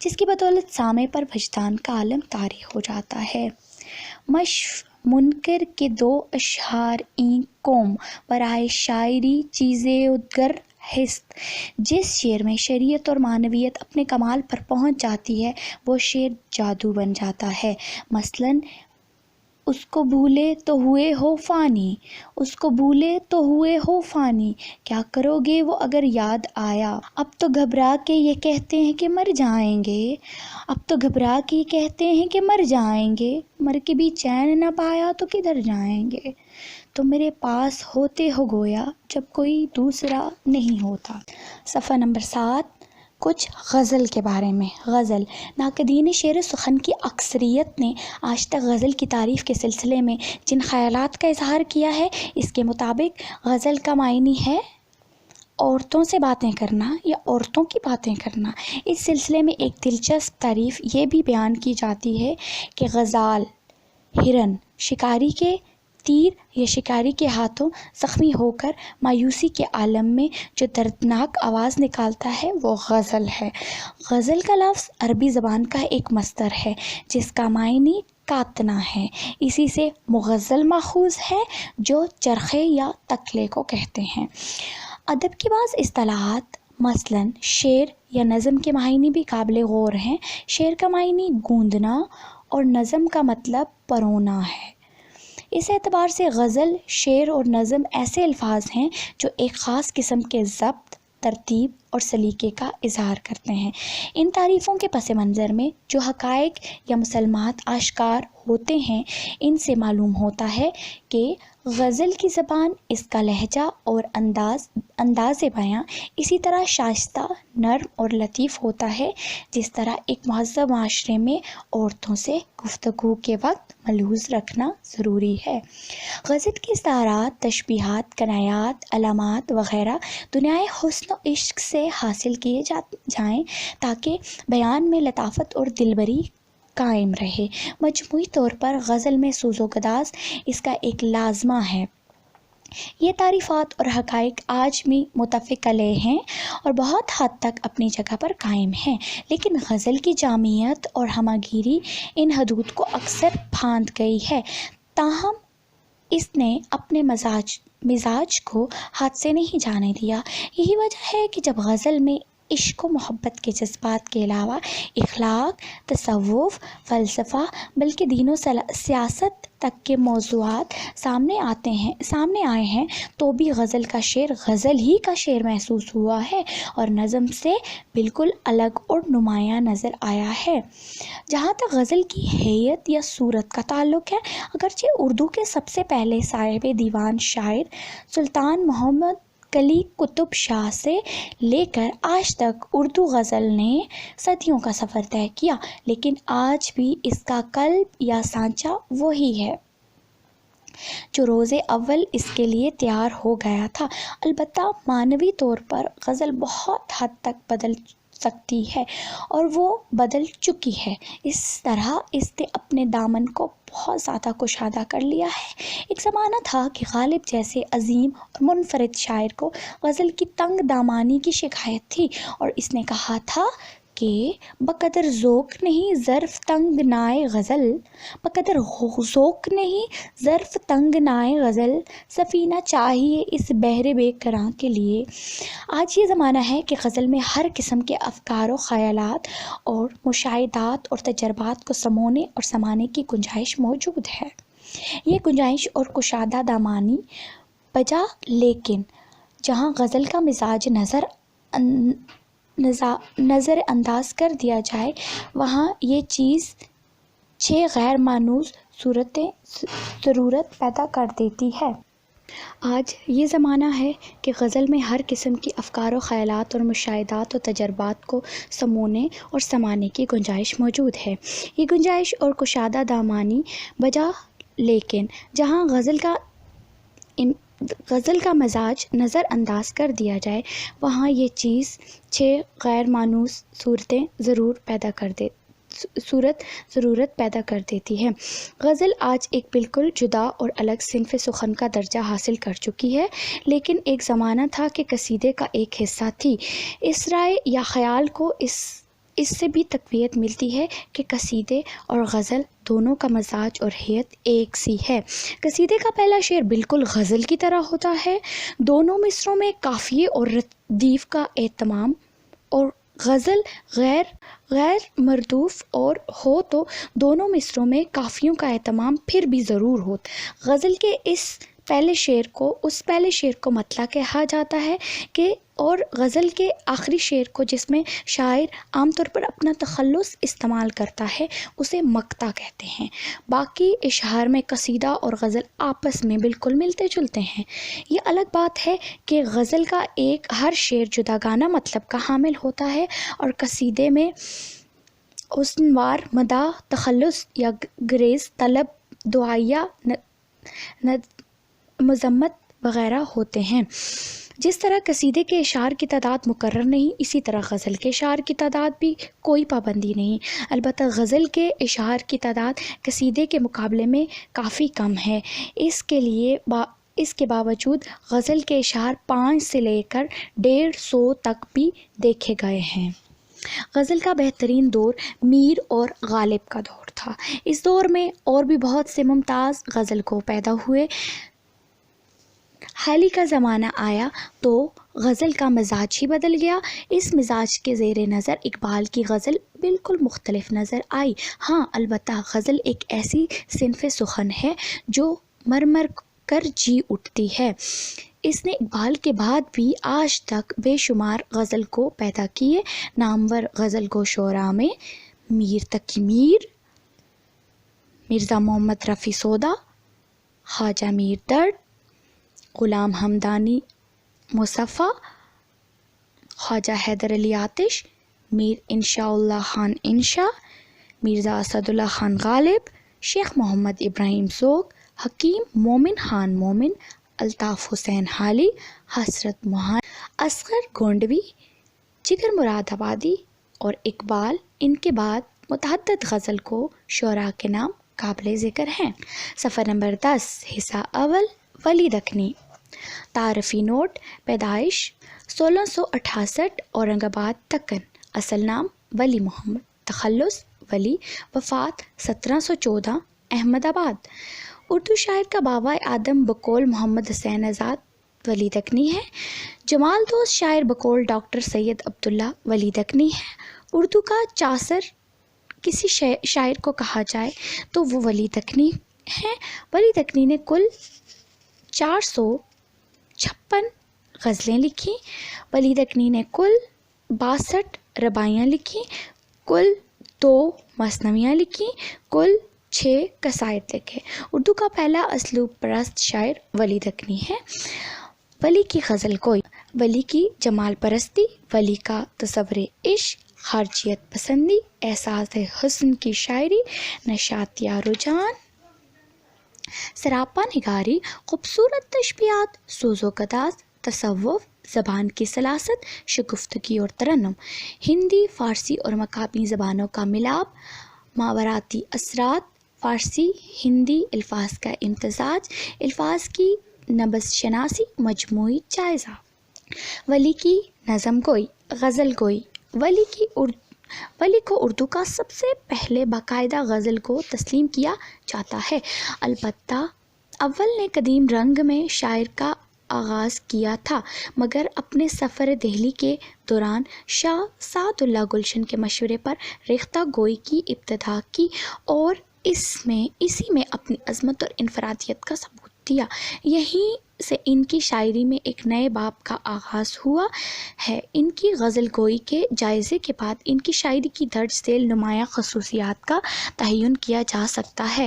جس کی بدولت سامع پر وجدان کا عالم طاری ہو جاتا ہے۔ مشف منکر کے دو اشعار این قوم، برائے شاعری چیزیں ادگر ہست۔ جس شعر میں شعریت اور معنویت اپنے کمال پر پہنچ جاتی ہے وہ شعر جادو بن جاتا ہے۔ مثلاً اس کو بھولے تو ہوئے ہو فانی، کیا کرو گے وہ اگر یاد آیا۔ اب تو گھبرا کے یہ کہتے ہیں کہ مر جائیں گے، مر کے بھی چین نہ پایا تو کدھر جائیں گے۔ تو میرے پاس ہوتے ہو گویا جب کوئی دوسرا نہیں ہوتا۔ صفحہ نمبر 7 کچھ غزل کے بارے میں۔ غزل ناقدین شعر سخن کی اکثریت نے آج تک غزل کی تعریف کے سلسلے میں جن خیالات کا اظہار کیا ہے، اس کے مطابق غزل کا معنی ہے عورتوں سے باتیں کرنا یا عورتوں کی باتیں کرنا۔ اس سلسلے میں ایک دلچسپ تعریف یہ بھی بیان کی جاتی ہے کہ غزال ہرن شکاری کے تیر یا شکاری کے ہاتھوں زخمی ہو کر مایوسی کے عالم میں جو دردناک آواز نکالتا ہے وہ غزل ہے۔ غزل کا لفظ عربی زبان کا ایک مصدر ہے جس کا معنی کاتنا ہے، اسی سے مغزل ماخوذ ہے جو چرخے یا تکلے کو کہتے ہیں۔ ادب کی بعض اصطلاحات مثلاً شعر یا نظم کے معنی بھی قابل غور ہیں۔ شعر کا معنی گوندنا اور نظم کا مطلب پرونا ہے۔ اس اعتبار سے غزل، شعر اور نظم ایسے الفاظ ہیں جو ایک خاص قسم کے ضبط، ترتیب اور سلیقے کا اظہار کرتے ہیں۔ ان تعریفوں کے پس منظر میں جو حقائق یا مسلمات آشکار ہوتے ہیں، ان سے معلوم ہوتا ہے کہ غزل کی زبان، اس کا لہجہ اور انداز بیاں اسی طرح شائستہ، نرم اور لطیف ہوتا ہے جس طرح ایک مہذب معاشرے میں عورتوں سے گفتگو کے وقت ملحوظ رکھنا ضروری ہے۔ غزل کے استعارات، تشبیہات، کنایات، علامات وغیرہ دنیائے حسن و عشق سے حاصل کیے جائیں تاکہ بیان میں لطافت اور دلبری قائم رہے۔ مجموعی طور پر غزل میں سوز و گداز اس کا ایک لازمہ ہے۔ یہ تعریفات اور حقائق آج بھی متفق علیہ ہیں اور بہت حد تک اپنی جگہ پر قائم ہیں، لیکن غزل کی جامعیت اور ہمہ گیری ان حدود کو اکثر پھاند گئی ہے۔ تاہم اس نے اپنے مزاج کو ہاتھ سے نہیں جانے دیا۔ یہی وجہ ہے کہ جب غزل میں عشق و محبت کے جذبات کے علاوہ اخلاق، تصوف، فلسفہ بلکہ دین و سیاست تک کے موضوعات سامنے آئے ہیں تو بھی غزل کا شعر غزل ہی کا شعر محسوس ہوا ہے اور نظم سے بالکل الگ اور نمایاں نظر آیا ہے۔ جہاں تک غزل کی ہیئت یا صورت کا تعلق ہے، اگرچہ اردو کے سب سے پہلے صاحب دیوان شاعر سلطان محمد قلی قطب شاہ سے لے کر آج تک اردو غزل نے صدیوں کا سفر طے کیا، لیکن آج بھی اس کا قلب یا سانچہ وہی ہے جو روز اول اس کے لیے تیار ہو گیا تھا۔ البتہ معنوی طور پر غزل بہت حد تک بدل سکتی ہے اور وہ بدل چکی ہے۔ اس طرح اس نے اپنے دامن کو بہت زیادہ کشادہ کر لیا ہے۔ ایک زمانہ تھا کہ غالب جیسے عظیم اور منفرد شاعر کو غزل کی تنگ دامانی کی شکایت تھی اور اس نے کہا تھا کہ بقدر ذوق نہیں ظرف تنگ نائے غزل، بقدر ذوق نہیں ظرف تنگ نائے غزل، سفینہ چاہیے اس بحر بے کراں کے لیے۔ آج یہ زمانہ ہے کہ غزل میں ہر قسم کے افکار و خیالات اور مشاہدات اور تجربات کو سمونے اور سمانے کی گنجائش موجود ہے۔ یہ گنجائش اور کشادہ دامانی بجا، لیکن جہاں غزل کا مزاج نظر انداز کر دیا جائے وہاں یہ چیز 6 غیر مانوس صورتیں ضرورت پیدا کر دیتی ہے۔ آج یہ زمانہ ہے کہ غزل میں ہر قسم کی افکار و خیالات اور مشاہدات و تجربات کو سمونے اور سمانے کی گنجائش موجود ہے۔ یہ گنجائش اور کشادہ دامانی بجا، لیکن جہاں غزل کا مزاج نظر انداز کر دیا جائے وہاں یہ چیز 6 غیر مانوس صورتیں ضرورت پیدا کر دیتی ہے۔ غزل آج ایک بالکل جدا اور الگ صنف سخن کا درجہ حاصل کر چکی ہے، لیکن ایک زمانہ تھا کہ قصیدے کا ایک حصہ تھی۔ اس رائے یا خیال کو اس سے بھی تقویت ملتی ہے کہ قصیدے اور غزل دونوں کا مزاج اور ہیئت ایک سی ہے۔ قصیدے کا پہلا شعر بالکل غزل کی طرح ہوتا ہے، دونوں مصروں میں قافیے اور ردیف کا اہتمام، اور غزل غیر مردوف اور ہو تو دونوں مصروں میں قافیوں کا اہتمام پھر بھی ضرور ہو۔ غزل کے اس پہلے شعر کو مطلع کہا جاتا ہے اور غزل کے آخری شعر کو جس میں شاعر عام طور پر اپنا تخلص استعمال کرتا ہے اسے مقطع کہتے ہیں۔ باقی اشعار میں قصیدہ اور غزل آپس میں بالکل ملتے جلتے ہیں۔ یہ الگ بات ہے کہ غزل کا ہر شعر جداگانہ مطلب کا حامل ہوتا ہے اور قصیدے میں حسنوار، مداح، تخلص یا گریز طلب، دعائیہ، مذمت وغیرہ ہوتے ہیں۔ جس طرح قصیدے کے اشعار کی تعداد مقرر نہیں، اسی طرح غزل کے اشعار کی تعداد بھی کوئی پابندی نہیں۔ البتہ غزل کے اشعار کی تعداد قصیدے کے مقابلے میں کافی کم ہے۔ اس کے باوجود غزل کے اشعار 5 سے لے کر 150 تک بھی دیکھے گئے ہیں۔ غزل کا بہترین دور میر اور غالب کا دور تھا۔ اس دور میں اور بھی بہت سے ممتاز غزل کو پیدا ہوئے حال کا زمانہ آیا تو غزل کا مزاج ہی بدل گیا۔ اس مزاج کے زیر نظر اقبال کی غزل بالکل مختلف نظر آئی۔ ہاں، البتہ غزل ایک ایسی صنف سخن ہے جو مرمر کر جی اٹھتی ہے۔ اس نے اقبال کے بعد بھی آج تک بے شمار غزل کو پیدا کیے۔ نامور غزل گو شعراء میں میر تقی میر، مرزا محمد رفیع سودا، خواجہ میر درد، غلام حمدانی مصفی، خواجہ حیدر علی آتش، میر انشاء اللہ خان انشا، مرزا اسد اللہ خان غالب، شیخ محمد ابراہیم ذوق، حکیم مومن خان مومن، الطاف حسین حالی، حسرت موہان، اصغر گونڈوی، جگر مراد آبادی اور اقبال۔ ان کے بعد متعدد غزل کو شعراء کے نام قابل ذکر ہیں۔ صفحہ نمبر 10، حصہ اول، ولی دکنی۔ تعارفی نوٹ: پیدائش 1668 اورنگ آباد دکن، اصل نام ولی محمد، تخلص ولی، وفات 1714 احمد آباد۔ اردو شاعر کا بابا آدم بقول محمد حسین آزاد ولی دکنی ہے۔ جمال دوست شاعر بقول ڈاکٹر سید عبداللہ ولی دکنی ہے۔ اردو کا چاثر کسی شاعر کو کہا جائے تو وہ ولی دکنی ہیں۔ ولی دکنی نے کل 456 غزلیں لکھی۔ ولی دکنی نے کل 62 رباعیاں لکھی، کل 2 مثنویاں لکھی، کل 6 قصائد لکھے۔ اردو کا پہلا اسلوب پرست شاعر ولی دکنی ہے۔ ولی کی غزل کوئی: ولی کی جمال پرستی، ولی کا تصور عشق، خارجیت پسندی، احساس حسن کی شاعری، نشاط یا رجحان، سراپا نگاری، خوبصورت تشبیہات، سوز و گداز، تصوف، زبان کی سلاست، شگفتگی اور ترنم، ہندی، فارسی اور مقامی زبانوں کا ملاپ، ماوراتی اثرات، فارسی ہندی الفاظ کا امتزاج، الفاظ کی نبض شناسی، مجموعی جائزہ۔ ولی کی نظم گوئی، غزل گوئی: ولی کو اردو کا سب سے پہلے باقاعدہ غزل گو تسلیم کیا جاتا ہے، البتہ اول نے قدیم رنگ میں شاعر کا آغاز کیا تھا، مگر اپنے سفر دہلی کے دوران شاہ سعد اللہ گلشن کے مشورے پر ریختہ گوئی کی ابتدا کی اور اسی میں اپنی عظمت اور انفرادیت کا ثبوت دیا۔ یہیں سے ان کی شاعری میں ایک نئے باب کا آغاز ہوا ہے۔ ان کی غزل گوئی کے جائزے کے بعد ان کی شاعری کی درج ذیل نمایاں خصوصیات کا تعین کیا جا سکتا ہے۔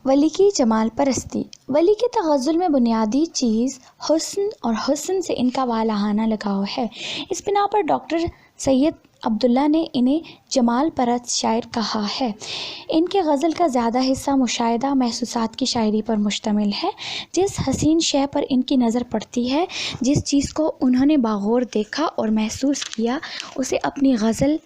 ولی کی جمال پرستی: ولی کے تغزل میں بنیادی چیز حسن اور حسن سے ان کا والہانہ لگاؤ ہے۔ اس بنا پر ڈاکٹر سید عبداللہ نے انہیں جمال پرست شاعر کہا ہے۔ ان کے غزل کا زیادہ حصہ مشاہدہ محسوسات کی شاعری پر مشتمل ہے۔ جس حسین شے پر ان کی نظر پڑتی ہے، جس چیز کو انہوں نے باغور دیکھا اور محسوس کیا، اسے اپنی غزل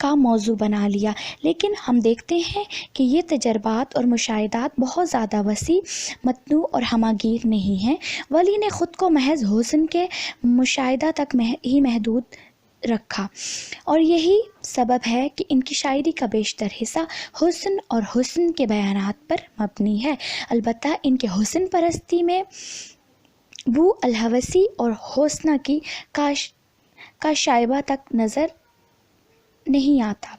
کا موضوع بنا لیا۔ لیکن ہم دیکھتے ہیں کہ یہ تجربات اور مشاہدات بہت زیادہ وسیع، متنوع اور ہمہ گیر نہیں ہیں۔ ولی نے خود کو محض حسن کے مشاہدہ تک ہی محدود رکھا، اور یہی سبب ہے کہ ان کی شاعری کا بیشتر حصہ حسن اور حسن کے بیانات پر مبنی ہے۔ البتہ ان کے حسن پرستی میں بو الہوسی اور حسنہ کی کا شائبہ تک نظر نہیں آتا۔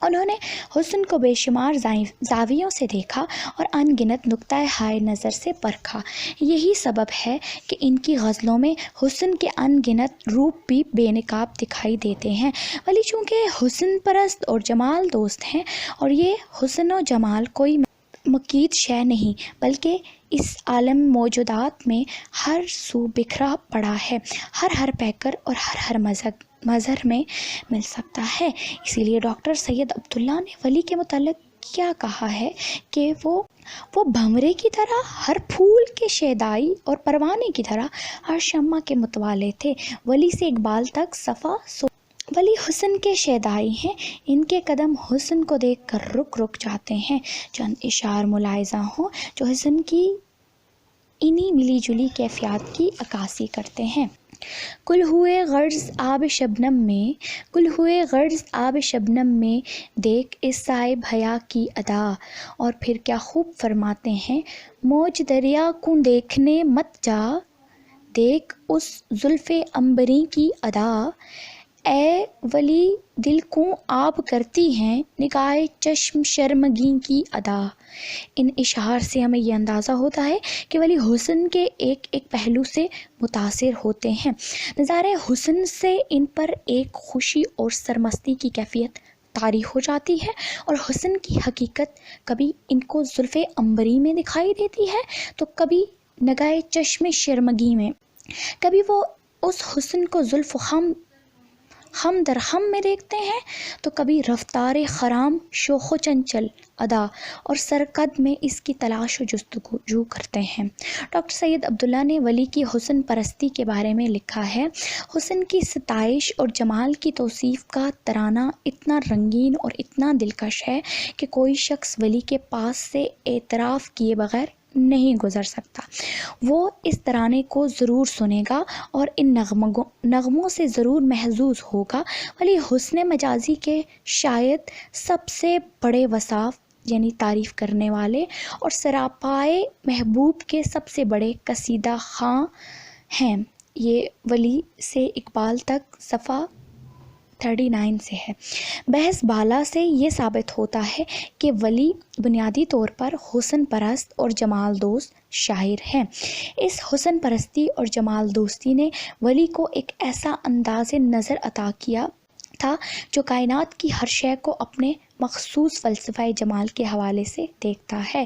انہوں نے حسن کو بے شمار زاویوں سے دیکھا اور ان گنت نقطۂ ہائے نظر سے پرکھا۔ یہی سبب ہے کہ ان کی غزلوں میں حسن کے ان گنت روپ بھی بے نقاب دکھائی دیتے ہیں۔ ولی چونکہ حسن پرست اور جمال دوست ہیں، اور یہ حسن و جمال کوئی مقید شے نہیں بلکہ اس عالم موجودات میں ہر سو بکھرا پڑا ہے، ہر پیکر اور ہر مظہر میں مل سکتا ہے۔ اسی لیے ڈاکٹر سید عبداللہ نے ولی کے متعلق کیا کہا ہے کہ وہ بھنورے کی طرح ہر پھول کے شیدائی اور پروانے کی طرح ہر شمع کے متوالے تھے۔ ولی سے اقبال تک ولی حسن کے شیدائی ہیں، ان کے قدم حسن کو دیکھ کر رک جاتے ہیں۔ چند اشعار ملاحظہ ہوں جو حسن کی انہی ملی جلی کیفیات کی عکاسی کرتے ہیں۔ کل ہوئے غرض آب شبنم میں، کل ہوئے غرض آب شبنم میں، دیکھ اس صاحب حیا کی ادا۔ اور پھر کیا خوب فرماتے ہیں، موج دریا کو دیکھنے مت جا، دیکھ اس زلف عنبری کی ادا۔ اے ولی دل کو آب کرتی ہیں نگاہ چشم شرمگی کی ادا۔ ان اشعار سے ہمیں یہ اندازہ ہوتا ہے کہ ولی حسن کے ایک ایک پہلو سے متاثر ہوتے ہیں۔ نظارہ حسن سے ان پر ایک خوشی اور سرمستی کی کیفیت طاری ہو جاتی ہے، اور حسن کی حقیقت کبھی ان کو زلف عنبری میں دکھائی دیتی ہے تو کبھی نگاہ چشم شرمگی میں، کبھی وہ اس حسن کو زلف ہم در ہم میں دیکھتے ہیں تو کبھی رفتار خرام شوخ و چنچل ادا اور سرقد میں اس کی تلاش و جستجو کرتے ہیں۔ ڈاکٹر سید عبداللہ نے ولی کی حسن پرستی کے بارے میں لکھا ہے، حسن کی ستائش اور جمال کی توصیف کا ترانہ اتنا رنگین اور اتنا دلکش ہے کہ کوئی شخص ولی کے پاس سے اعتراف کیے بغیر نہیں گزر سکتا۔ وہ اس ترانے کو ضرور سنے گا اور ان نغموں سے ضرور محظوظ ہوگا۔ ولی حسن مجازی کے شاید سب سے بڑے وصاف یعنی تعریف کرنے والے اور سراپائے محبوب کے سب سے بڑے قصیدہ خواں ہیں۔ یہ ولی سے اقبال تک صفحہ 39 سے ہے۔ بحث بالا سے یہ ثابت ہوتا ہے کہ ولی بنیادی طور پر حسن پرست اور جمال دوست شاعر ہے۔ اس حسن پرستی اور جمال دوستی نے ولی کو ایک ایسا انداز نظر عطا کیا تھا جو کائنات کی ہر شے کو اپنے مخصوص فلسفہ جمال کے حوالے سے دیکھتا ہے۔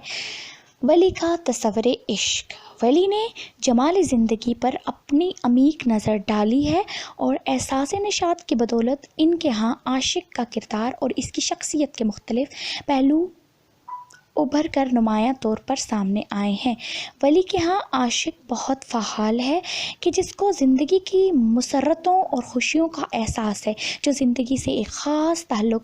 ولی کا تصور عشق، ولی نے جمال زندگی پر اپنی عمیق نظر ڈالی ہے اور احساس نشاط کی بدولت ان کے ہاں عاشق کا کردار اور اس کی شخصیت کے مختلف پہلو ابھر کر نمایاں طور پر سامنے آئے ہیں۔ ولی کے ہاں عاشق بہت فعال ہے کہ جس کو زندگی کی مسرتوں اور خوشیوں کا احساس ہے، جو زندگی سے ایک خاص تعلق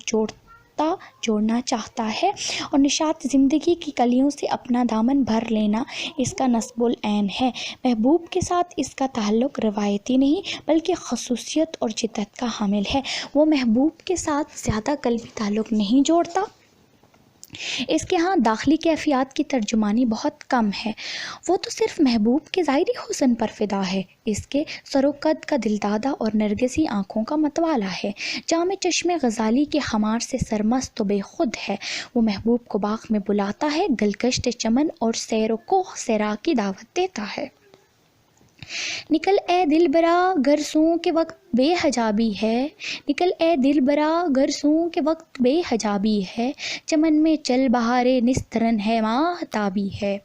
جوڑنا چاہتا ہے، اور نشاط زندگی کی کلیوں سے اپنا دامن بھر لینا اس کا نصب العین ہے۔ محبوب کے ساتھ اس کا تعلق روایتی نہیں بلکہ خصوصیت اور جدت کا حامل ہے۔ وہ محبوب کے ساتھ زیادہ قلبی تعلق نہیں جوڑتا، اس کے ہاں داخلی کیفیات کی ترجمانی بہت کم ہے۔ وہ تو صرف محبوب کے ظاہری حسن پر فدا ہے، اس کے سر و قد کا دلدادہ اور نرگسی آنکھوں کا متوالا ہے، جامِ چشم غزالی کے خمار سے سرمست و بے خود ہے۔ وہ محبوب کو باغ میں بلاتا ہے، گلگشت چمن اور سیر و کوہ سیرا کی دعوت دیتا ہے۔ نکل اے دل برا گر سوں کے وقت بے حجابی ہے، نکل اے دل برا گر سوں کے وقت بے حجابی ہے، چمن میں چل بہارے نسترن ہے ماہتابی ہے۔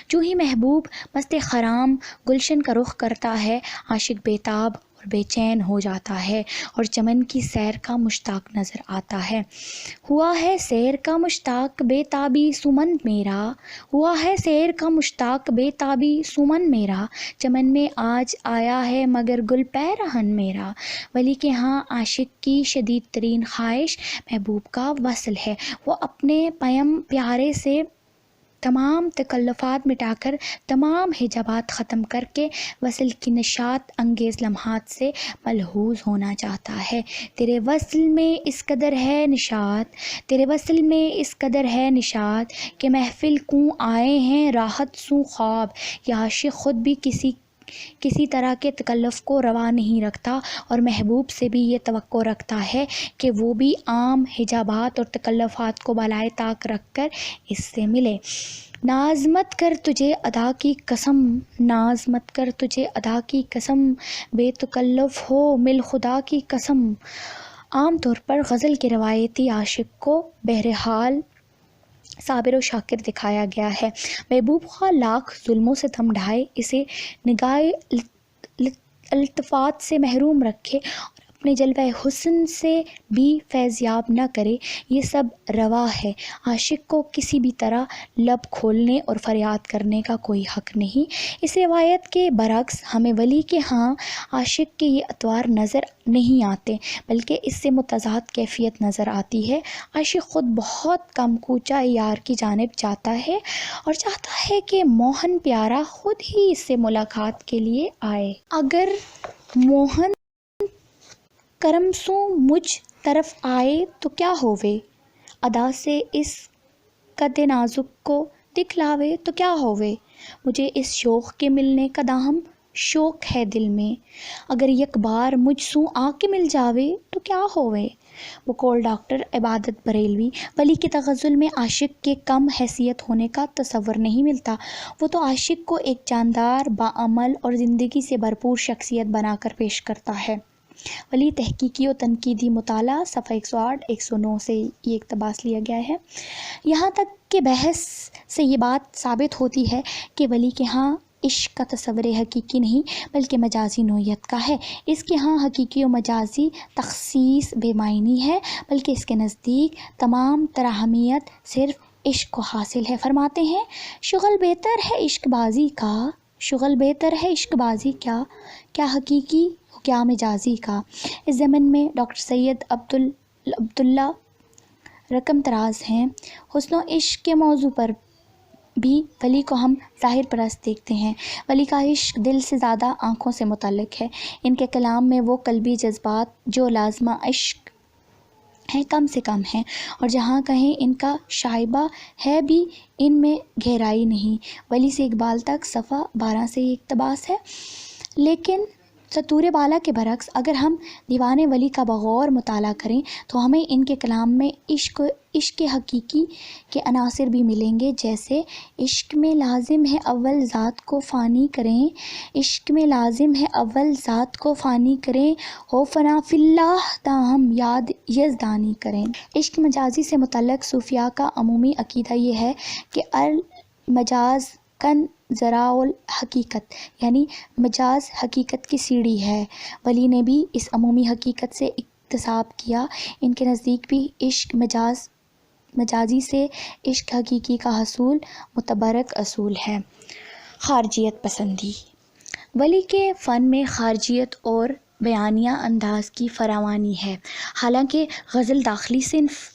جو ہی محبوب مست خرام گلشن کا رخ کرتا ہے، عاشق بیتاب اور بے چین ہو جاتا ہے اور چمن کی سیر کا مشتاق نظر آتا ہے۔ ہوا ہے سیر کا مشتاق بے تابی سمن میرا، ہوا ہے سیر کا مشتاق بے تابی سمن میرا، چمن میں آج آیا ہے مگر گل پیرہن میرا۔ ولی کے ہاں عاشق کی شدید ترین خواہش محبوب کا وصل ہے۔ وہ اپنے پیارے سے تمام تکلفات مٹا کر، تمام حجابات ختم کر کے وصل کی نشاط انگیز لمحات سے ملحوظ ہونا چاہتا ہے۔ تیرے وصل میں اس قدر ہے نشاط، تیرے وصل میں اس قدر ہے نشاط کہ محفل کوں آئے ہیں راحت سوں خواب۔ یہ عاشق خود بھی کسی طرح کے تکلف کو روا نہیں رکھتا اور محبوب سے بھی یہ توقع رکھتا ہے کہ وہ بھی عام حجابات اور تکلفات کو بالائے طاق رکھ کر اس سے ملے۔ ناز مت کر تجھے ادا کی قسم، ناز مت کر تجھے ادا کی قسم، بے تکلف ہو مل خدا کی قسم۔ عام طور پر غزل کے روایتی عاشق کو بہرحال صابر و شاکر دکھایا گیا ہے۔ محبوب خواہ لاکھ ظلم و ستم ڈھائے، اسے نگاہ التفات سے محروم رکھے اور اپنے جلوہ حسن سے بھی فیضیاب نہ کرے، یہ سب روا ہے۔ عاشق کو کسی بھی طرح لب کھولنے اور فریاد کرنے کا کوئی حق نہیں۔ اس روایت کے برعکس ہمیں ولی کے ہاں عاشق کے یہ اطوار نظر نہیں آتے، بلکہ اس سے متضاد کیفیت نظر آتی ہے۔ عاشق خود بہت کم کوچہ یار کی جانب جاتا ہے اور چاہتا ہے کہ موہن پیارا خود ہی اس سے ملاقات کے لیے آئے۔ اگر موہن کرم سوں مجھ طرف آئے تو کیا ہووے، ادا سے اس قد نازک کو دکھلاوے تو کیا ہووے، مجھے اس شوق کے ملنے کا داہم شوق ہے دل میں، اگر یک بار مجھ سوں آ کے مل جاوے تو کیا ہووے۔ بقول ڈاکٹر عبادت بریلوی، ولی کے تغزل میں عاشق کے کم حیثیت ہونے کا تصور نہیں ملتا، وہ تو عاشق کو ایک جاندار، باعمل اور زندگی سے بھرپور شخصیت بنا کر پیش کرتا ہے۔ ولی تحقیقی و تنقیدی مطالعہ صفحہ 108 109 سے یہ اقتباس لیا گیا ہے۔ یہاں تک کہ بحث سے یہ بات ثابت ہوتی ہے کہ ولی کے ہاں عشق کا تصور حقیقی نہیں بلکہ مجازی نوعیت کا ہے، اس کے ہاں حقیقی و مجازی تخصیص بے معنی ہے، بلکہ اس کے نزدیک تمام تر اہمیت صرف عشق کو حاصل ہے۔ فرماتے ہیں، شغل بہتر ہے عشق بازی کا، شغل بہتر ہے عشق بازی کا، کیا حقیقی کیا مجازی کا۔ اس ضمن میں ڈاکٹر سید عبداللہ رقم طراز ہیں۔ حسن و عشق کے موضوع پر بھی ولی کو ہم ظاہر پرست دیکھتے ہیں۔ ولی کا عشق دل سے زیادہ آنکھوں سے متعلق ہے۔ ان کے کلام میں وہ قلبی جذبات جو لازمہ عشق ہیں کم سے کم ہیں، اور جہاں کہیں ان کا شائبہ ہے بھی ان میں گہرائی نہیں۔ ولی سے اقبال تک صفحہ 12 سے یہ اقتباس ہے۔ لیکن سطور بالا کے برعکس اگر ہم دیوان ولی کا بغور مطالعہ کریں تو ہمیں ان کے کلام میں عشق حقیقی کے عناصر بھی ملیں گے، جیسے عشق میں لازم ہے اول ذات کو فانی کریں، عشق میں لازم ہے اول ذات کو فانی کریں، ہو فنا فی اللہ تاہم یاد یزدانی کریں۔ عشق مجازی سے متعلق صوفیاء کا عمومی عقیدہ یہ ہے کہ المجاز کن ذراع الحقیقت، یعنی مجاز حقیقت کی سیڑھی ہے۔ ولی نے بھی اس عمومی حقیقت سے اقتباس کیا۔ ان کے نزدیک بھی عشق مجازی سے عشق حقیقی کا حصول متبرک اصول ہے۔ خارجیت پسندی، ولی کے فن میں خارجیت اور بیانیہ انداز کی فراوانی ہے۔ حالانکہ غزل داخلی صنف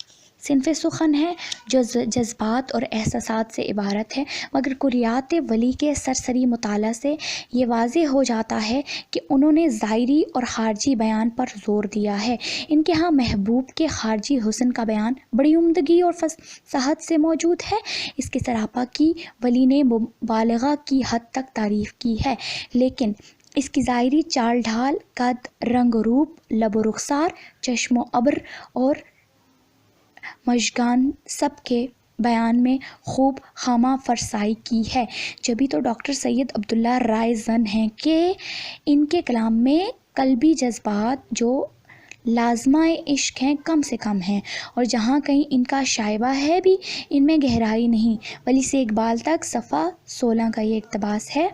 سخن ہے جو جذبات اور احساسات سے عبارت ہے، مگر کلیات ولی کے سرسری مطالعہ سے یہ واضح ہو جاتا ہے کہ انہوں نے ظاہری اور خارجی بیان پر زور دیا ہے۔ ان کے ہاں محبوب کے خارجی حسن کا بیان بڑی عمدگی اور فصاحت سے موجود ہے۔ اس کے سراپا کی ولی نے مبالغہ کی حد تک تعریف کی ہے، لیکن اس کی ظاہری چال ڈھال، قد، رنگ و روپ، لب و رخسار، چشم و ابر اور مژگان سب کے بیان میں خوب خامہ فرسائی کی ہے۔ جبھی تو ڈاکٹر سید عبداللہ رائے زن ہیں کہ ان کے کلام میں قلبی جذبات جو لازمہ عشق ہیں کم سے کم ہیں، اور جہاں کہیں ان کا شائبہ ہے بھی ان میں گہرائی نہیں۔ ولی سے اقبال تک صفحہ 16 کا یہ اقتباس ہے۔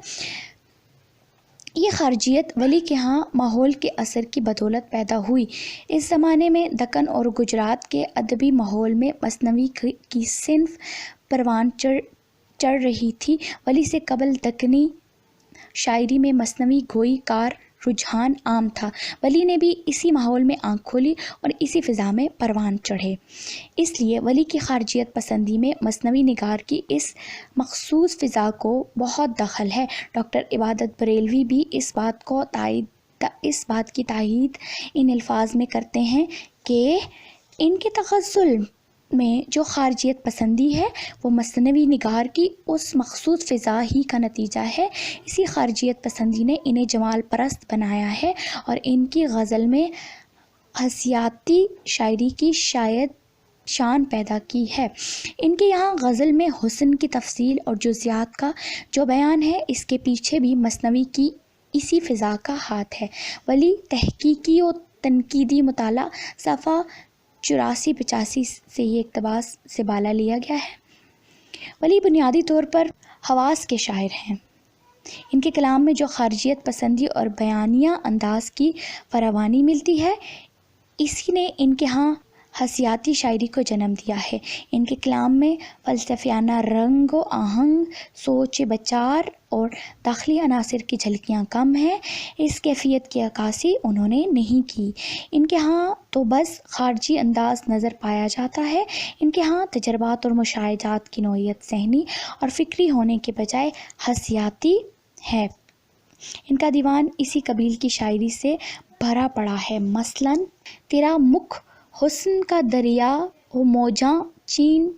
یہ خارجیت ولی کے ہاں ماحول کے اثر کی بدولت پیدا ہوئی۔ اس زمانے میں دکن اور گجرات کے ادبی ماحول میں مثنوی کی صنف پروان چڑھ رہی تھی۔ ولی سے قبل دکنی شاعری میں مثنوی گوئی کار رجحان عام تھا۔ ولی نے بھی اسی ماحول میں آنکھ کھولی اور اسی فضا میں پروان چڑھے۔ اس لیے ولی کی خارجیت پسندی میں مثنوی نگار کی اس مخصوص فضا کو بہت دخل ہے۔ ڈاکٹر عبادت بریلوی بھی اس بات کی تائید ان الفاظ میں کرتے ہیں کہ ان کے تغزل میں جو خارجیت پسندی ہے وہ مثنوی نگار کی اس مخصوص فضا ہی کا نتیجہ ہے۔ اسی خارجیت پسندی نے انہیں جمال پرست بنایا ہے اور ان کی غزل میں حسیاتی شاعری کی شان پیدا کی ہے۔ ان کے یہاں غزل میں حسن کی تفصیل اور جزیات کا جو بیان ہے، اس کے پیچھے بھی مثنوی کی اسی فضا کا ہاتھ ہے۔ ولی تحقیقی و تنقیدی مطالعہ صفحہ 84-85 سے یہ اقتباس سے بالا لیا گیا ہے۔ ولی بنیادی طور پر حواس کے شاعر ہیں۔ ان کے کلام میں جو خارجیت پسندی اور بیانیہ انداز کی فراوانی ملتی ہے، اسی نے ان کے ہاں حسیاتی شاعری کو جنم دیا ہے۔ ان کے کلام میں فلسفیانہ رنگ و آہنگ، سوچ بچار اور داخلی عناصر کی جھلکیاں کم ہیں۔ اس کیفیت کی عکاسی انہوں نے نہیں کی۔ ان کے ہاں تو بس خارجی انداز نظر پایا جاتا ہے۔ ان کے ہاں تجربات اور مشاہدات کی نوعیت ذہنی اور فکری ہونے کے بجائے حسیاتی ہے۔ ان کا دیوان اسی قبیل کی شاعری سے بھرا پڑا ہے۔ مثلاً تیرا مکھ حسن کا دریا و موجاں چین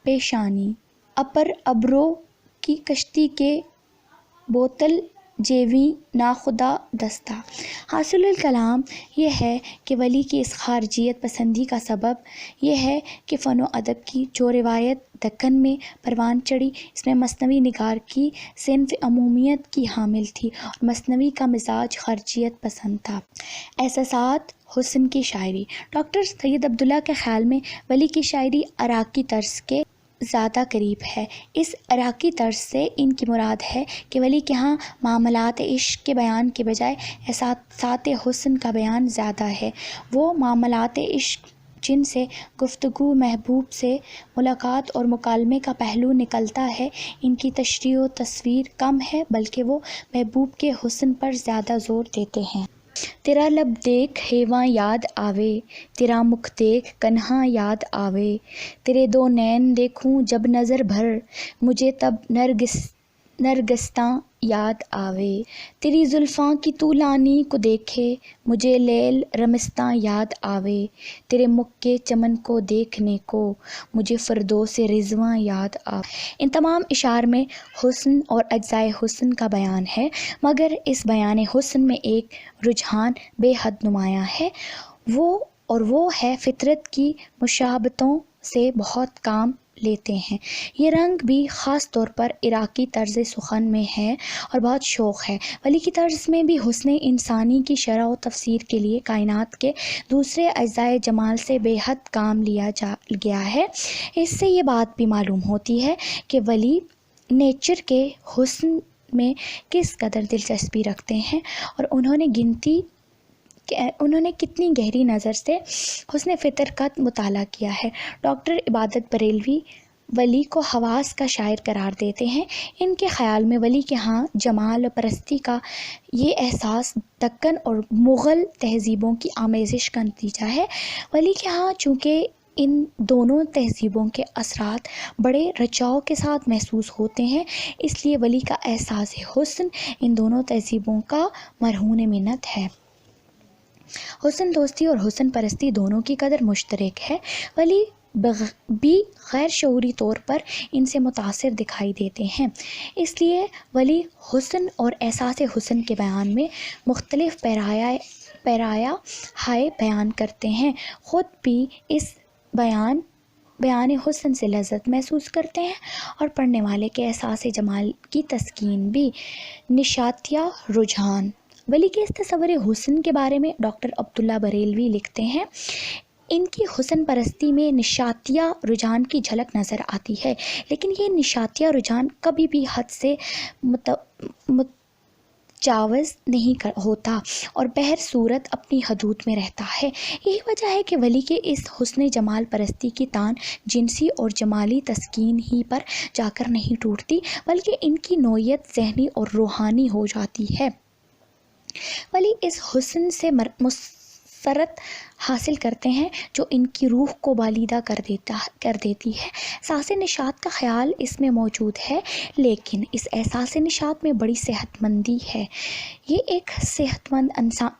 پیشانی، اپر ابرو کی کشتی کے بوتل جیویں ناخدا دستہ۔ حاصل الکلام یہ ہے کہ ولی کی اس خارجیت پسندی کا سبب یہ ہے کہ فن و ادب کی جو روایت دکن میں پروان چڑھی، اس میں مثنوی نگار کی صنف عمومیت کی حامل تھی اور مثنوی کا مزاج خارجیت پسند تھا۔ احساسات حسن کی شاعری۔ ڈاکٹر سید عبداللہ کے خیال میں ولی کی شاعری عراقی طرز کے زیادہ قریب ہے۔ اس عراقی طرز سے ان کی مراد ہے کہ ولی کے ہاں معاملات عشق کے بیان کے بجائے احساسات حسن کا بیان زیادہ ہے۔ وہ معاملات عشق جن سے گفتگو، محبوب سے ملاقات اور مکالمے کا پہلو نکلتا ہے، ان کی تشریح و تصویر کم ہے، بلکہ وہ محبوب کے حسن پر زیادہ زور دیتے ہیں۔ تیرا لب دیکھ ہیواں یاد آوے، تیرا مکھ دیکھ کنہاں یاد آوے، تیرے دو نین دیکھوں جب نظر بھر، مجھے تب نرگساں یاد آوے، تیری زلفاں کی طولانی کو دیکھے، مجھے لیل رمستاں یاد آوے، تیرے مکھ کے چمن کو دیکھنے کو، مجھے فردوس رضواں یاد آوے۔ ان تمام اشعار میں حسن اور اجزائے حسن کا بیان ہے، مگر اس بیان حسن میں ایک رجحان بے حد نمایاں ہے، وہ ہے فطرت کی مشابہتوں سے بہت کام لیتے ہیں۔ یہ رنگ بھی خاص طور پر عراقی طرز سخن میں ہے اور بہت شوق ہے۔ ولی کی طرز میں بھی حسن انسانی کی شرح و تفسیر کے لیے کائنات کے دوسرے اجزائے جمال سے بے حد کام لیا گیا ہے۔ اس سے یہ بات بھی معلوم ہوتی ہے کہ ولی نیچر کے حسن میں کس قدر دلچسپی رکھتے ہیں اور انہوں نے کتنی گہری نظر سے حسن فطر کا مطالعہ کیا ہے۔ ڈاکٹر عبادت بریلوی ولی کو حواس کا شاعر قرار دیتے ہیں۔ ان کے خیال میں ولی کے ہاں جمال پرستی کا یہ احساس دکن اور مغل تہذیبوں کی آمیزش کا نتیجہ ہے۔ ولی کے ہاں چونکہ ان دونوں تہذیبوں کے اثرات بڑے رچاؤ کے ساتھ محسوس ہوتے ہیں، اس لیے ولی کا احساس حسن ان دونوں تہذیبوں کا مرہون منت ہے۔ حسن دوستی اور حسن پرستی دونوں کی قدر مشترک ہے۔ ولی بھی غیر شعوری طور پر ان سے متاثر دکھائی دیتے ہیں، اس لیے ولی حسن اور احساس حسن کے بیان میں مختلف پیرایہ ہائے بیان کرتے ہیں۔ خود بھی اس بیان حسن سے لذت محسوس کرتے ہیں اور پڑھنے والے کے احساس جمال کی تسکین بھی۔ نشاتیہ رجحان۔ ولی کے اس تصور حسن کے بارے میں ڈاکٹر عبداللہ بریلوی لکھتے ہیں، ان کی حسن پرستی میں نشاتیہ رجحان کی جھلک نظر آتی ہے، لیکن یہ نشاتیہ رجحان کبھی بھی حد سے متجاوز نہیں ہوتا اور بہر صورت اپنی حدود میں رہتا ہے۔ یہی وجہ ہے کہ ولی کے اس حسن جمال پرستی کی تان جنسی اور جمالی تسکین ہی پر جا کر نہیں ٹوٹتی، بلکہ ان کی نوعیت ذہنی اور روحانی ہو جاتی ہے۔ ولی اس حسن سے مسرت حاصل کرتے ہیں جو ان کی روح کو بالیدہ کر دیتی ہے۔ احساس نشاط کا خیال اس میں موجود ہے، لیکن اس احساس نشاط میں بڑی صحت مندی ہے۔ یہ ایک صحت مند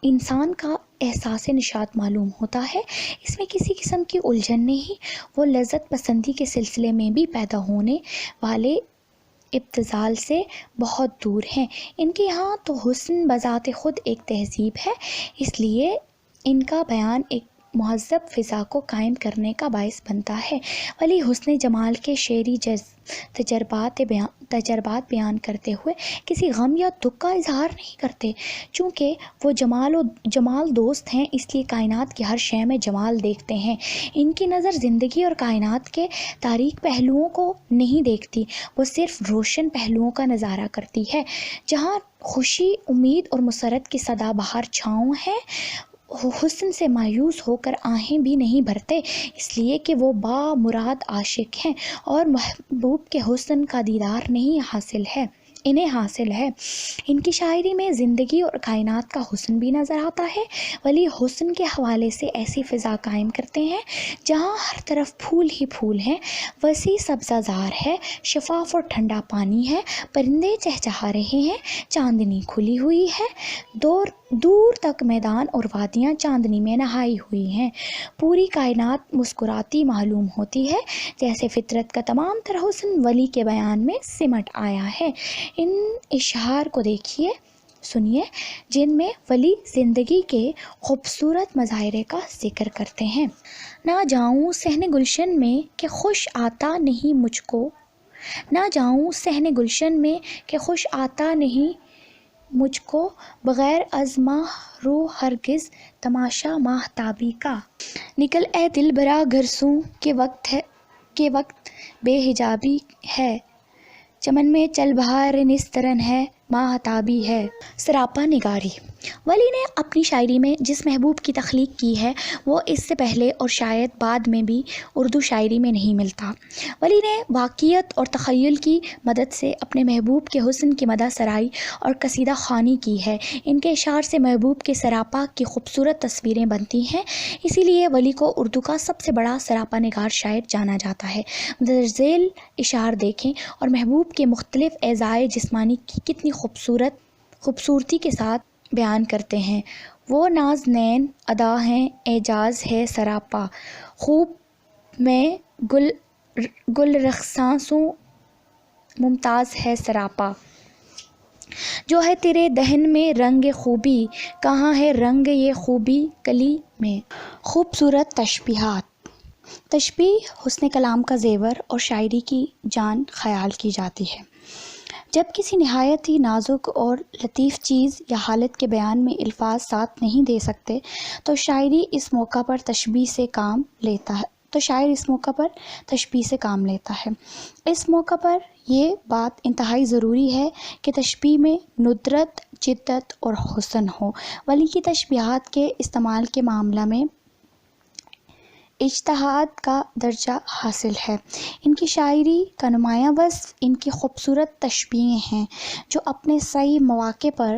انسان کا احساس نشاط معلوم ہوتا ہے، اس میں کسی قسم کی الجھن نہیں، وہ لذت پسندی کے سلسلے میں بھی پیدا ہونے والے ابتذال سے بہت دور ہیں۔ ان کے یہاں تو حسن بذات خود ایک تہذیب ہے، اس لیے ان کا بیان ایک مہذب فضا کو قائم کرنے کا باعث بنتا ہے۔ ولی حسن جمال کے شعری تجربات بیان کرتے ہوئے کسی غم یا دکھ کا اظہار نہیں کرتے۔ چونکہ وہ جمال دوست ہیں، اس لیے کائنات کی ہر شے میں جمال دیکھتے ہیں۔ ان کی نظر زندگی اور کائنات کے تاریک پہلوؤں کو نہیں دیکھتی، وہ صرف روشن پہلوؤں کا نظارہ کرتی ہے۔ جہاں خوشی، امید اور مسرت کی سدا بہار چھاؤں ہے، حسن سے مایوس ہو کر آہیں بھی نہیں بھرتے، اس لیے کہ وہ با مراد عاشق ہیں اور محبوب کے حسن کا دیدار انہیں حاصل ہے۔ ان کی شاعری میں زندگی اور کائنات کا حسن بھی نظر آتا ہے۔ ولی حسن کے حوالے سے ایسی فضا قائم کرتے ہیں جہاں ہر طرف پھول ہی پھول ہیں، وسیع سبزہ زار ہے، شفاف اور ٹھنڈا پانی ہے، پرندے چہچہا رہے ہیں، چاندنی کھلی ہوئی ہے، دور تک میدان اور وادیاں چاندنی میں نہائی ہوئی ہیں، پوری کائنات مسکراتی معلوم ہوتی ہے، جیسے فطرت کا تمام تر حسن ولی کے بیان میں سمٹ آیا ہے۔ ان اشعار کو سنیے جن میں ولی زندگی کے خوبصورت مظاہرے کا ذکر کرتے ہیں۔ نہ جاؤں صحن گلشن میں کہ خوش آتا نہیں مجھ کو، نہ جاؤں صحن گلشن میں کہ خوش آتا نہیں مجھ کو، بغیر از ماہ رو ہرگز تماشا ماہتابی کا۔ نکل اے دل برا گھر سوں کہ وقت بے حجابی ہے، چمن میں چل بہار نسترن ہے، ماہتابی ہے۔ سراپا نگاری۔ ولی نے اپنی شاعری میں جس محبوب کی تخلیق کی ہے وہ اس سے پہلے اور شاید بعد میں بھی اردو شاعری میں نہیں ملتا۔ ولی نے واقعیت اور تخیل کی مدد سے اپنے محبوب کے حسن کی مدح سرائی اور قصیدہ خوانی کی ہے۔ ان کے اشعار سے محبوب کے سراپا کی خوبصورت تصویریں بنتی ہیں، اسی لیے ولی کو اردو کا سب سے بڑا سراپا نگار شاعر جانا جاتا ہے۔ مندرجہ اشعار دیکھیں اور محبوب کے مختلف اعضائے جسمانی کی کتنی خوبصورتی کے ساتھ بیان کرتے ہیں۔ وہ ناز نین ادا ہیں، اعجاز ہے سراپا، خوب میں گل رخسانسوں ممتاز ہے سراپا، جو ہے تیرے دہن میں رنگ خوبی، کہاں ہے رنگ یہ خوبی کلی میں۔ خوبصورت تشبیہات۔ تشبیہ حسن کلام کا زیور اور شاعری کی جان خیال کی جاتی ہے۔ جب کسی نہایت ہی نازک اور لطیف چیز یا حالت کے بیان میں الفاظ ساتھ نہیں دے سکتے تو شاعر اس موقع پر تشبیہ سے کام لیتا ہے۔ اس موقع پر یہ بات انتہائی ضروری ہے کہ تشبیہ میں ندرت، جدت اور حسن ہو۔ ولی کی تشبیہات کے استعمال کے معاملہ میں اجتہاد کا درجہ حاصل ہے۔ ان کی شاعری کا نمایاں وصف ان کی خوبصورت تشبیہیں ہیں جو اپنے صحیح مواقع پر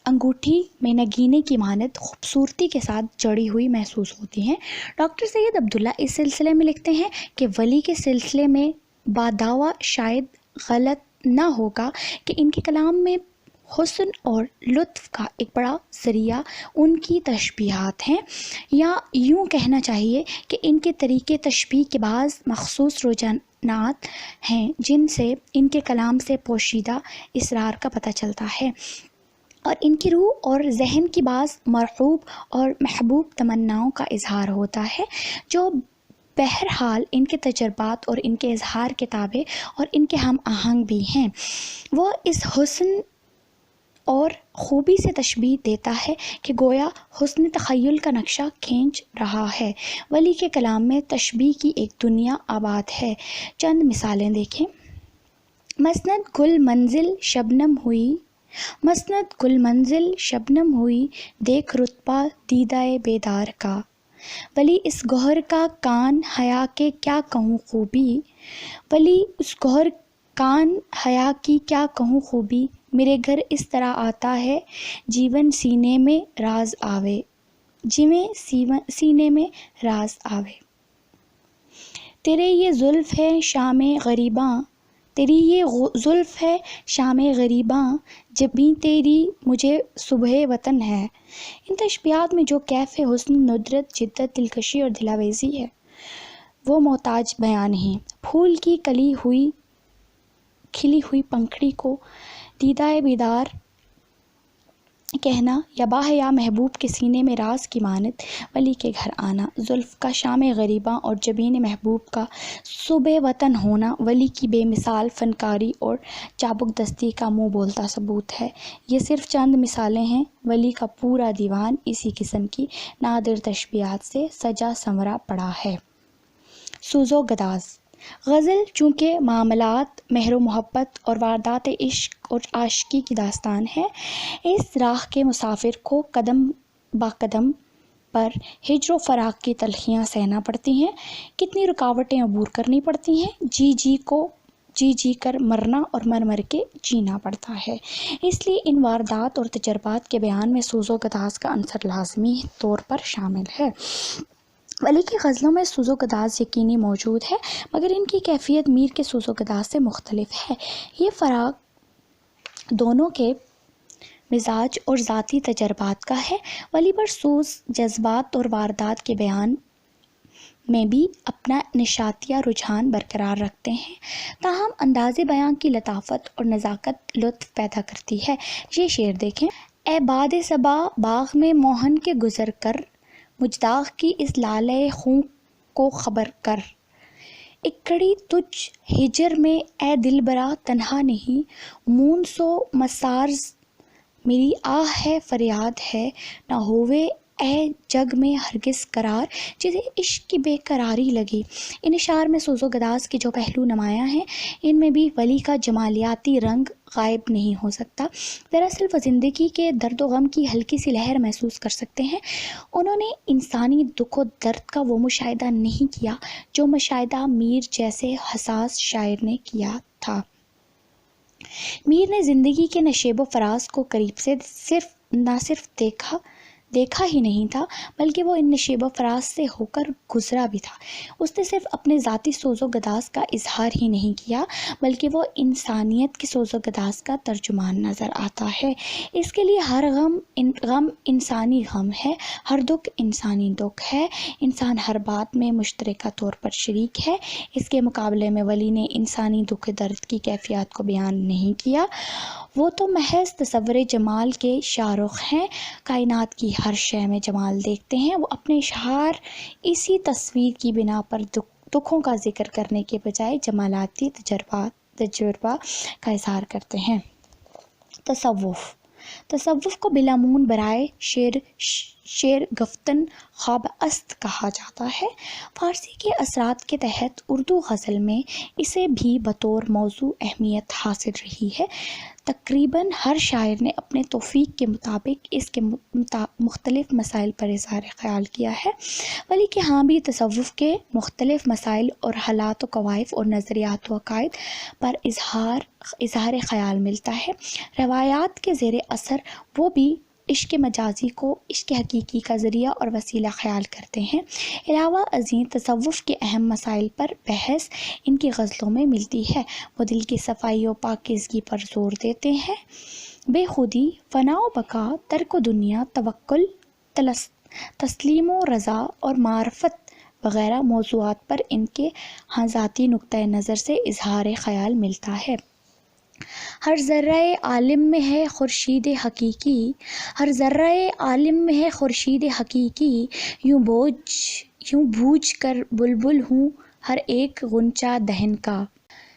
انگوٹھی میں نگینے کی مانند خوبصورتی کے ساتھ جڑی ہوئی محسوس ہوتی ہیں۔ ڈاکٹر سید عبداللہ اس سلسلے میں لکھتے ہیں کہ ولی کے سلسلے میں بادعویٰ شاید غلط نہ ہوگا کہ ان کے کلام میں حسن اور لطف کا ایک بڑا ذریعہ ان کی تشبیہات ہیں، یا یوں کہنا چاہیے کہ ان کے طریقے تشبیہ کے بعض مخصوص رجحانات ہیں جن سے ان کے کلام سے پوشیدہ اسرار کا پتہ چلتا ہے، اور ان کی روح اور ذہن کی بعض مرغوب اور محبوب تمناؤں کا اظہار ہوتا ہے، جو بہرحال ان کے تجربات اور ان کے اظہار کے تابع اور ان کے ہم آہنگ بھی ہیں۔ وہ اس حسن اور خوبی سے تشبیہ دیتا ہے کہ گویا حسن تخیل کا نقشہ کھینچ رہا ہے۔ ولی کے کلام میں تشبیہ کی ایک دنیا آباد ہے۔ چند مثالیں دیکھیں۔ مسند گل منزل شبنم ہوئی، دیکھ رتبہ دیدہ بیدار کا، ولی اس گوہر کا کان حیا کے کیا کہوں خوبی، میرے گھر اس طرح آتا ہے جیون سینے میں راز آوے، تیری یہ زلف ہے شام غریباں، جبیں تیری مجھے صبح وطن ہے۔ ان تشبیہات میں جو کیف حسن، ندرت، جدت، دلکشی اور دلاویزی ہے وہ محتاج بیان ہیں۔ پھول کی کھلی ہوئی پنکھڑی کو دیدہ بیدار کہنا یا باحیا محبوب کے سینے میں راز کی مانند ولی کے گھر آنا، زلف کا شام غریباں اور جبین محبوب کا صبح وطن ہونا ولی کی بے مثال فنکاری اور چابک دستی کا منہ بولتا ثبوت ہے۔ یہ صرف چند مثالیں ہیں، ولی کا پورا دیوان اسی قسم کی نادر تشبیہات سے سجا سنورا پڑا ہے۔ سوز و گداز غزل چونکہ معاملات مہر و محبت اور واردات عشق اور عاشقی کی داستان ہے، اس راہ کے مسافر کو قدم با قدم پر ہجر و فراق کی تلخیاں سہنا پڑتی ہیں، کتنی رکاوٹیں عبور کرنی پڑتی ہیں، جی جی کر مرنا اور مر مر کے جینا پڑتا ہے۔ اس لیے ان واردات اور تجربات کے بیان میں سوز و گداز کا عنصر لازمی طور پر شامل ہے۔ ولی کی غزلوں میں سوز و گداز یقینی موجود ہے، مگر ان کی کیفیت میر کے سوز و گداز سے مختلف ہے۔ یہ فرق دونوں کے مزاج اور ذاتی تجربات کا ہے۔ ولی پر سوز جذبات اور واردات کے بیان میں بھی اپنا نشاتیہ رجحان برقرار رکھتے ہیں، تاہم انداز بیان کی لطافت اور نزاکت لطف پیدا کرتی ہے۔ یہ شعر دیکھیں: اے باد صبا باغ میں موہن کے گزر کر، مجھ داغ کی اس لالۂ خوں کو خبر کر، ایک کڑی تجھ ہجر میں اے دلبرا تنہا نہیں، مون سو مسارز میری آہ ہے فریاد ہے، نہ ہوئے اے جگ میں ہرگز قرار جسے عشق کی بے قراری لگی۔ ان اشعار میں سوز و گداز کے جو پہلو نمایاں ہیں، ان میں بھی ولی کا جمالیاتی رنگ غائب نہیں ہو سکتا۔ دراصل وہ زندگی کے درد و غم کی ہلکی سی لہر محسوس کر سکتے ہیں۔ انہوں نے انسانی دکھ و درد کا وہ مشاہدہ نہیں کیا جو مشاہدہ میر جیسے حساس شاعر نے کیا تھا۔ میر نے زندگی کے نشیب و فراز کو قریب سے نہ صرف دیکھا ہی نہیں تھا، بلکہ وہ ان نشیب و فراز سے ہو کر گزرا بھی تھا۔ اس نے صرف اپنے ذاتی سوز و گداز کا اظہار ہی نہیں کیا، بلکہ وہ انسانیت کے سوز و گداز کا ترجمان نظر آتا ہے۔ اس کے لیے ہر غم انسانی غم ہے، ہر دکھ انسانی دکھ ہے، انسان ہر بات میں مشترکہ طور پر شریک ہے۔ اس کے مقابلے میں ولی نے انسانی دکھ درد کی کیفیات کو بیان نہیں کیا، وہ تو محض تصور جمال کے شارخ ہیں، کائنات کی ہر شے میں جمال دیکھتے ہیں۔ وہ اپنے اشعار اسی تصویر کی بنا پر دکھوں کا ذکر کرنے کے بجائے جمالاتی تجربہ کا اظہار کرتے ہیں۔ تصوف کو بلامون برائے شعر گفتن خواب است کہا جاتا ہے۔ فارسی کے اثرات کے تحت اردو غزل میں اسے بھی بطور موضوع اہمیت حاصل رہی ہے۔ تقریباً ہر شاعر نے اپنے توفیق کے مطابق اس کے مختلف مسائل پر اظہار خیال کیا ہے۔ ولی کے ہاں بھی تصوف کے مختلف مسائل اور حالات و کوائف اور نظریات و عقائد پر اظہار خیال ملتا ہے۔ روایات کے زیر اثر وہ بھی عشق مجازی کو عشق حقیقی کا ذریعہ اور وسیلہ خیال کرتے ہیں۔ علاوہ ازیں تصوف کے اہم مسائل پر بحث ان کی غزلوں میں ملتی ہے۔ وہ دل کی صفائی و پاکیزگی پر زور دیتے ہیں، بے خودی، فنا و بقا، ترک و دنیا، توکل، تسلیم و رضا اور معرفت وغیرہ موضوعات پر ان کے ہاں ذاتی نقطۂ نظر سے اظہار خیال ملتا ہے۔ ہر ذرہ عالم میں ہے خورشید حقیقی، ہر ذرہ عالم میں ہے خورشید حقیقی، یوں بوجھ کر بلبل ہوں ہر ایک غنچہ دہن کا۔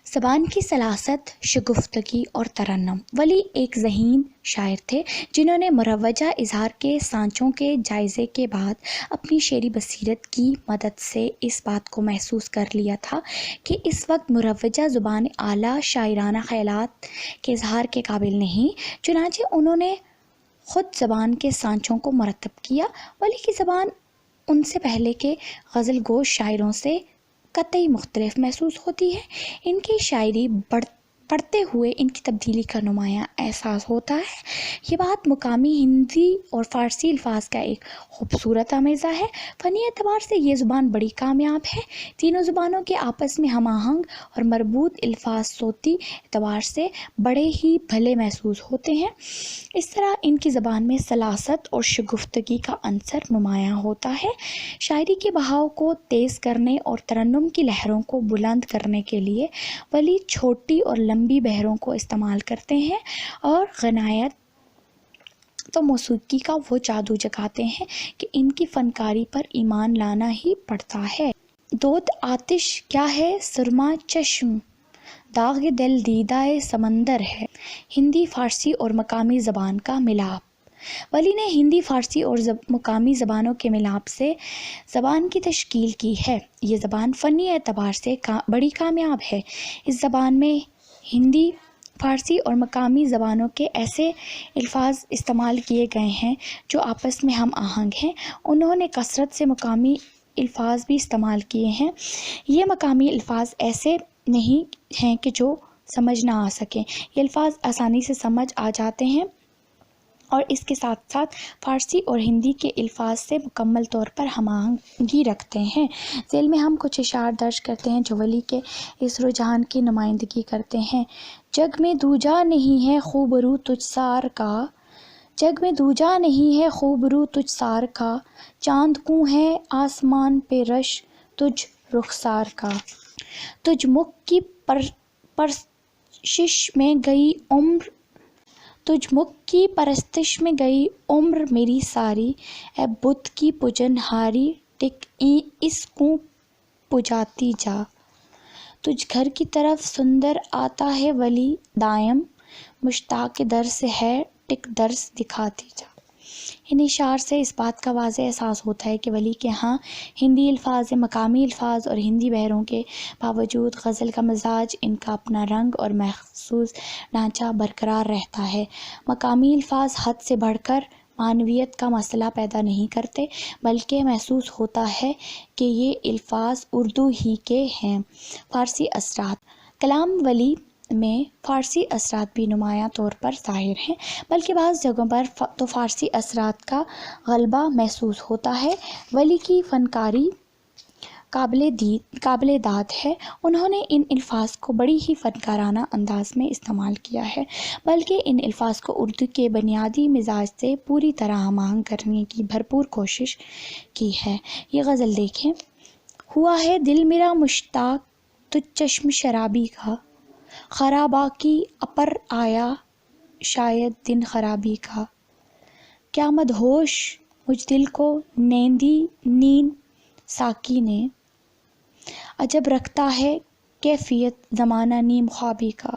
زبان کی سلاست، شگفتگی اور ترنم۔ ولی ایک ذہین شاعر تھے جنہوں نے مروجہ اظہار کے سانچوں کے جائزے کے بعد اپنی شعری بصیرت کی مدد سے اس بات کو محسوس کر لیا تھا کہ اس وقت مروجہ زبان اعلیٰ شاعرانہ خیالات کے اظہار کے قابل نہیں، چنانچہ انہوں نے خود زبان کے سانچوں کو مرتب کیا۔ ولی کی زبان ان سے پہلے کے غزل گو شاعروں سے قطعی مختلف محسوس ہوتی ہے۔ ان کی شاعری پڑھتے ہوئے ان کی تبدیلی کا نمایاں احساس ہوتا ہے۔ یہ بات مقامی ہندی اور فارسی الفاظ کا ایک خوبصورت آمیزہ ہے۔ فنی اعتبار سے یہ زبان بڑی کامیاب ہے۔ تینوں زبانوں کے آپس میں ہم آہنگ اور مربوط الفاظ صوتی اعتبار سے بڑے ہی بھلے محسوس ہوتے ہیں۔ اس طرح ان کی زبان میں سلاست اور شگفتگی کا عنصر نمایاں ہوتا ہے۔ شاعری کے بہاؤ کو تیز کرنے اور ترنم کی لہروں کو بلند کرنے کے لیے ولی چھوٹی اور لمبی بحروں کو استعمال کرتے ہیں اور غنایت تو موسیقی کا وہ جادو جگاتے ہیں کہ ان کی فنکاری پر ایمان لانا ہی پڑتا ہے۔ دود آتش کیا ہے، سرما چشم، داغ دل دیدہ سمندر ہے۔ ہندی، فارسی اور مقامی زبان کا ملاپ۔ ولی نے ہندی، فارسی اور مقامی زبانوں کے ملاپ سے زبان کی تشکیل کی ہے۔ یہ زبان فنی اعتبار سے بڑی کامیاب ہے۔ اس زبان میں ہندی، فارسی اور مقامی زبانوں کے ایسے الفاظ استعمال کیے گئے ہیں جو آپس میں ہم آہنگ ہیں۔ انہوں نے کثرت سے مقامی الفاظ بھی استعمال کیے ہیں۔ یہ مقامی الفاظ ایسے نہیں ہیں کہ جو سمجھ نہ آ سکیں۔ یہ الفاظ آسانی سے سمجھ آ جاتے ہیں اور اس کے ساتھ ساتھ فارسی اور ہندی کے الفاظ سے مکمل طور پر ہم آہنگی رکھتے ہیں۔ ذیل میں ہم کچھ اشعار درج کرتے ہیں جو ولی کے اس رجحان کی نمائندگی کرتے ہیں۔ جگ میں دوجا نہیں ہے خوبرو تجھ سار کا، جگ میں دوجا نہیں ہے خوبرو تجھ سار کا، چاند کو ہے آسمان پہ رش تجھ رخسار کا، تجھ مکھ کی پرستش میں گئی عمر، تجھ مکھ کی پرستش میں گئی عمر میری ساری، اے بت کی پجن ہاری ٹک اس کو پجاتی جا، تجھ گھر کی طرف سندر آتا ہے ولی دائم، مشتاق در سے ہے ٹک درس دکھاتی جا۔ ان اشعار سے اس بات کا واضح احساس ہوتا ہے کہ ولی کے ہاں ہندی الفاظ، مقامی الفاظ اور ہندی بحروں کے باوجود غزل کا مزاج، ان کا اپنا رنگ اور مخصوص ڈھانچہ برقرار رہتا ہے۔ مقامی الفاظ حد سے بڑھ کر معنویت کا مسئلہ پیدا نہیں کرتے، بلکہ محسوس ہوتا ہے کہ یہ الفاظ اردو ہی کے ہیں۔ فارسی اثرات۔ کلام ولی میں فارسی اثرات بھی نمایاں طور پر ظاہر ہیں، بلکہ بعض جگہوں پر تو فارسی اثرات کا غلبہ محسوس ہوتا ہے۔ ولی کی فنکاری قابل داد ہے۔ انہوں نے ان الفاظ کو بڑی ہی فنکارانہ انداز میں استعمال کیا ہے، بلکہ ان الفاظ کو اردو کے بنیادی مزاج سے پوری طرح ہم آہنگ کرنے کی بھرپور کوشش کی ہے۔ یہ غزل دیکھیں۔ ہوا ہے دل میرا مشتاق تجھ چشم شرابی کا، خرابا کی اپر آیا شاید دن خرابی کا، کیا مدہوش مجھ دل کو نیندی نیند ساقی نے، عجب رکھتا ہے کیفیت زمانہ نیم خوابی کا،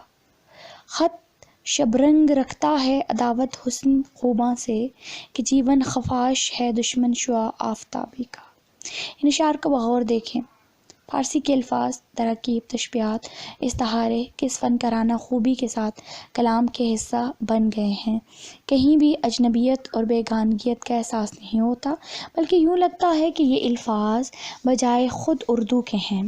خط شبرنگ رکھتا ہے عداوت حسن خوباں سے، کہ جیون خفاش ہے دشمن شعاع آفتابی کا۔ ان اشعار کو بغور دیکھیں۔ فارسی کے الفاظ، تراکیب، تشبیہات، استعارے کس فنکارانہ خوبی کے ساتھ کلام کے حصہ بن گئے ہیں۔ کہیں بھی اجنبیت اور بیگانگیت کا احساس نہیں ہوتا، بلکہ یوں لگتا ہے کہ یہ الفاظ بجائے خود اردو کے ہیں۔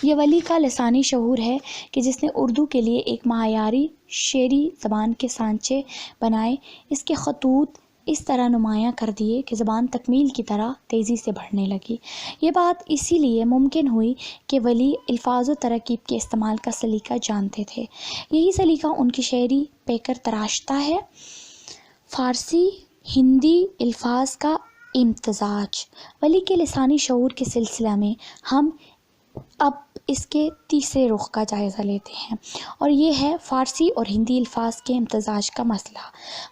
یہ ولی کا لسانی شعور ہے کہ جس نے اردو کے لیے ایک معیاری شعری زبان کے سانچے بنائے، اس کے خطوط اس طرح نمایاں کر دیے کہ زبان تکمیل کی طرح تیزی سے بڑھنے لگی۔ یہ بات اسی لیے ممکن ہوئی کہ ولی الفاظ و تراکیب کے استعمال کا سلیقہ جانتے تھے۔ یہی سلیقہ ان کی شعری پیکر تراشتا ہے۔ فارسی ہندی الفاظ کا امتزاج۔ ولی کے لسانی شعور کے سلسلہ میں ہم اب اس کے تیسرے رخ کا جائزہ لیتے ہیں، اور یہ ہے فارسی اور ہندی الفاظ کے امتزاج کا مسئلہ۔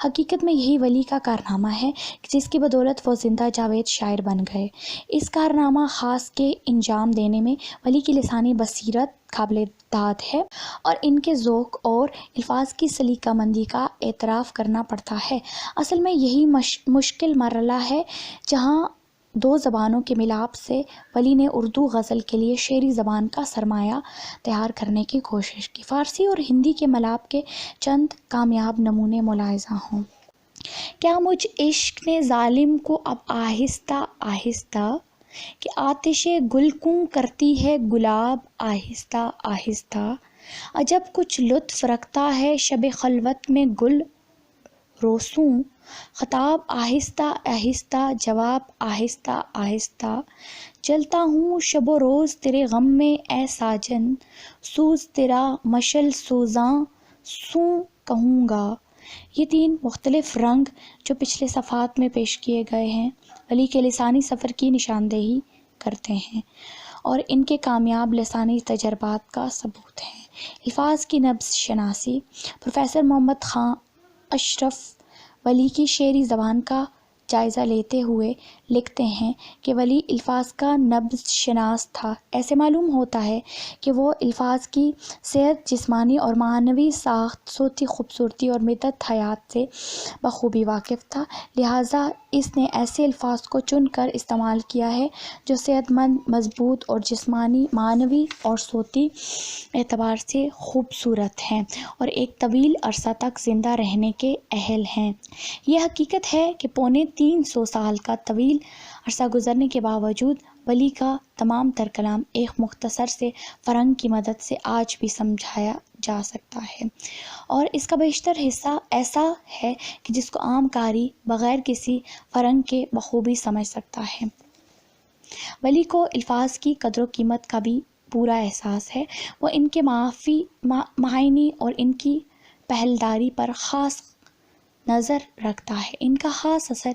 حقیقت میں یہی ولی کا کارنامہ ہے جس کی بدولت وہ زندہ جاوید شاعر بن گئے۔ اس کارنامہ خاص کے انجام دینے میں ولی کی لسانی بصیرت قابل داد ہے، اور ان کے ذوق اور الفاظ کی سلیقہ مندی کا اعتراف کرنا پڑتا ہے۔ اصل میں یہی مشکل مرحلہ ہے جہاں دو زبانوں کے ملاپ سے ولی نے اردو غزل کے لیے شعری زبان کا سرمایہ تیار کرنے کی کوشش کی۔ فارسی اور ہندی کے ملاپ کے چند کامیاب نمونے ملاحظہ ہوں۔ کیا مجھ عشق نے ظالم کو اب آہستہ آہستہ، کہ آتش گل کوں کرتی ہے گلاب آہستہ آہستہ، عجب کچھ لطف رکھتا ہے شب خلوت میں گل روسوں، خطاب آہستہ آہستہ جواب آہستہ آہستہ، جلتا ہوں شب و روز تیرے غم میں اے ساجن، سوز تیرا مشعل سوزاں سوں کہوں گا۔ یہ تین مختلف رنگ جو پچھلے صفحات میں پیش کیے گئے ہیں ولی کے لسانی سفر کی نشاندہی کرتے ہیں اور ان کے کامیاب لسانی تجربات کا ثبوت ہیں۔ الفاظ کی نبض شناسی۔ پروفیسر محمد خان اشرف ولی کی شعری زبان کا جائزہ لیتے ہوئے لکھتے ہیں کہ ولی الفاظ کا نبض شناس تھا۔ ایسے معلوم ہوتا ہے کہ وہ الفاظ کی صحت، جسمانی اور معنوی ساخت، صوتی خوبصورتی اور مدت حیات سے بخوبی واقف تھا، لہٰذا اس نے ایسے الفاظ کو چن کر استعمال کیا ہے جو صحت مند، مضبوط اور جسمانی، معنوی اور صوتی اعتبار سے خوبصورت ہیں اور ایک طویل عرصہ تک زندہ رہنے کے اہل ہیں۔ یہ حقیقت ہے کہ پونے 300 سال کا طویل عرصہ گزرنے کے باوجود ولی کا تمام تر کلام ایک مختصر سے فرنگ کی مدد سے آج بھی سمجھایا جا سکتا ہے، اور اس کا بیشتر حصہ ایسا ہے کہ جس کو عام قاری بغیر کسی فرنگ کے بخوبی سمجھ سکتا ہے۔ ولی کو الفاظ کی قدر و قیمت کا بھی پورا احساس ہے۔ وہ ان کے معانی اور ان کی پہلداری پر خاص نظر رکھتا ہے۔ ان کا خاص اثر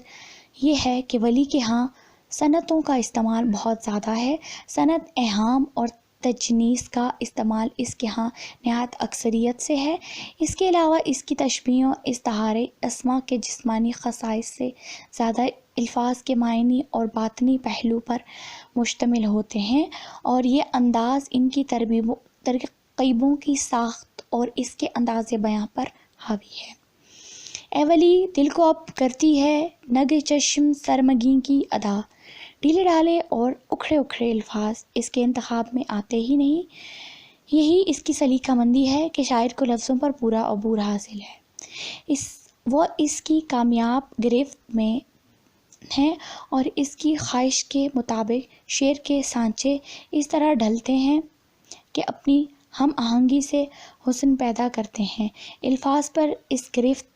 یہ ہے کہ ولی کے ہاں صنعتوں کا استعمال بہت زیادہ ہے۔ صنعت اہام اور تجنیس کا استعمال اس کے ہاں نہایت اکثریت سے ہے۔ اس کے علاوہ اس کی تشبیہ و استعارے اسماء کے جسمانی خصائص سے زیادہ الفاظ کے معنی اور باطنی پہلو پر مشتمل ہوتے ہیں، اور یہ انداز ان کی ترکیبوں کی ساخت اور اس کے انداز بیاں پر حاوی ہے۔ اے ولی دل کو اب کرتی ہے نگ چشم سرمگی کی ادا، ڈھیلے ڈھالے اور اکھڑے اکھڑے الفاظ اس کے انتخاب میں آتے ہی نہیں۔ یہی اس کی سلیقہ مندی ہے کہ شاعر کو لفظوں پر پورا عبور حاصل ہے، وہ اس کی کامیاب گرفت میں ہیں اور اس کی خواہش کے مطابق شعر کے سانچے اس طرح ڈھلتے ہیں کہ اپنی ہم آہنگی سے حسن پیدا کرتے ہیں۔ الفاظ پر اس گرفت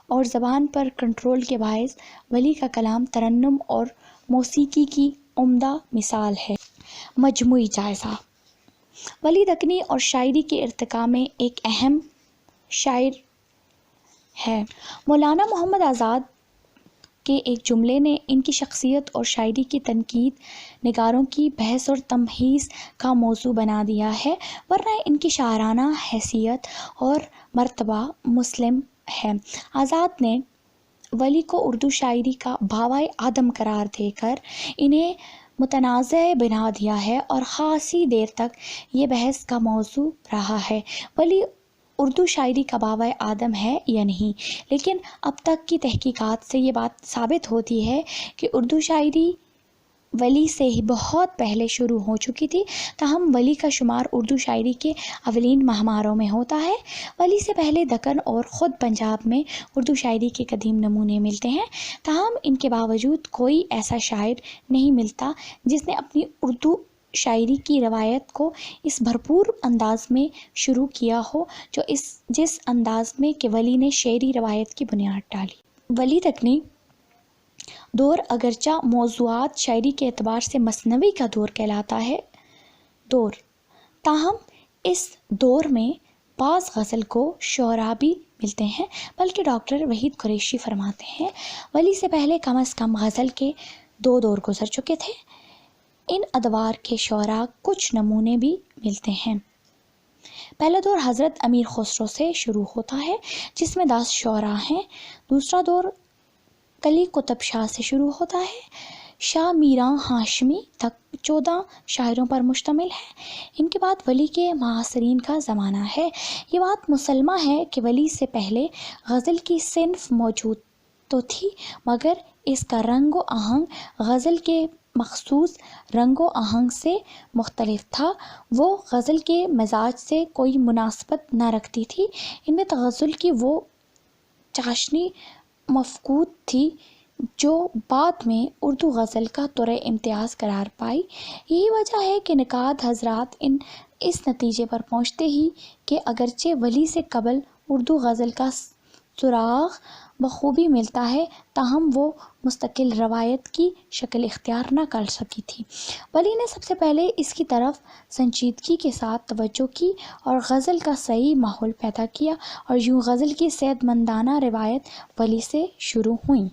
اور زبان پر کنٹرول کے باعث ولی کا کلام ترنم اور موسیقی کی عمدہ مثال ہے۔ مجموعی جائزہ: ولی دکنی اور شاعری کے ارتقاء میں ایک اہم شاعر ہے۔ مولانا محمد آزاد کے ایک جملے نے ان کی شخصیت اور شاعری کی تنقید نگاروں کی بحث اور تمحیص کا موضوع بنا دیا ہے، ورنہ ان کی شاعرانہ حیثیت اور مرتبہ مسلم ہے۔ آزاد نے ولی کو اردو شاعری کا بابائے آدم قرار دے کر انہیں متنازع بنا دیا ہے اور خاصی دیر تک یہ بحث کا موضوع رہا ہے ولی اردو شاعری کا بابائے آدم ہے یا نہیں، لیکن اب تک کی تحقیقات سے یہ بات ثابت ہوتی ہے کہ اردو شاعری ولی سے ہی بہت پہلے شروع ہو چکی تھی، تاہم ولی کا شمار اردو شاعری کے اولین ماہماروں میں ہوتا ہے۔ ولی سے پہلے دکن اور خود پنجاب میں اردو شاعری کے قدیم نمونے ملتے ہیں، تاہم ان کے باوجود کوئی ایسا شاعر نہیں ملتا جس نے اپنی اردو شاعری کی روایت کو اس بھرپور انداز میں شروع کیا ہو جس انداز میں کہ ولی نے شعری روایت کی بنیاد ڈالی۔ ولی دکنی دور اگرچہ موضوعات شاعری کے اعتبار سے مثنوی کا دور کہلاتا ہے تاہم اس دور میں بعض غزل کو شعراء بھی ملتے ہیں، بلکہ ڈاکٹر وحید قریشی فرماتے ہیں ولی سے پہلے کم از کم غزل کے 2 دور گزر چکے تھے۔ ان ادوار کے شعراء کچھ نمونے بھی ملتے ہیں۔ پہلا دور حضرت امیر خسرو سے شروع ہوتا ہے جس میں 10 شعراء ہیں۔ دوسرا دور قلی قطب شاہ سے شروع ہوتا ہے، شاہ میراں ہاشمی تک 14 شاعروں پر مشتمل ہے۔ ان کے بعد ولی کے معاصرین کا زمانہ ہے۔ یہ بات مسلمہ ہے کہ ولی سے پہلے غزل کی صنف موجود تو تھی، مگر اس کا رنگ و آہنگ غزل کے مخصوص رنگ و آہنگ سے مختلف تھا، وہ غزل کے مزاج سے کوئی مناسبت نہ رکھتی تھی، ان میں تغزل کی وہ چاشنی مفقود تھی جو بعد میں اردو غزل کا طرِ امتیاز قرار پائی۔ یہی وجہ ہے کہ نقاد حضرات اس نتیجے پر پہنچتے ہی کہ اگرچہ ولی سے قبل اردو غزل کا سراغ بخوبی ملتا ہے، تاہم وہ مستقل روایت کی شکل اختیار نہ کر سکی تھی۔ ولی نے سب سے پہلے اس کی طرف سنجیدگی کے ساتھ توجہ کی اور غزل کا صحیح ماحول پیدا کیا، اور یوں غزل کی صحت مندانہ روایت ولی سے شروع ہوئی۔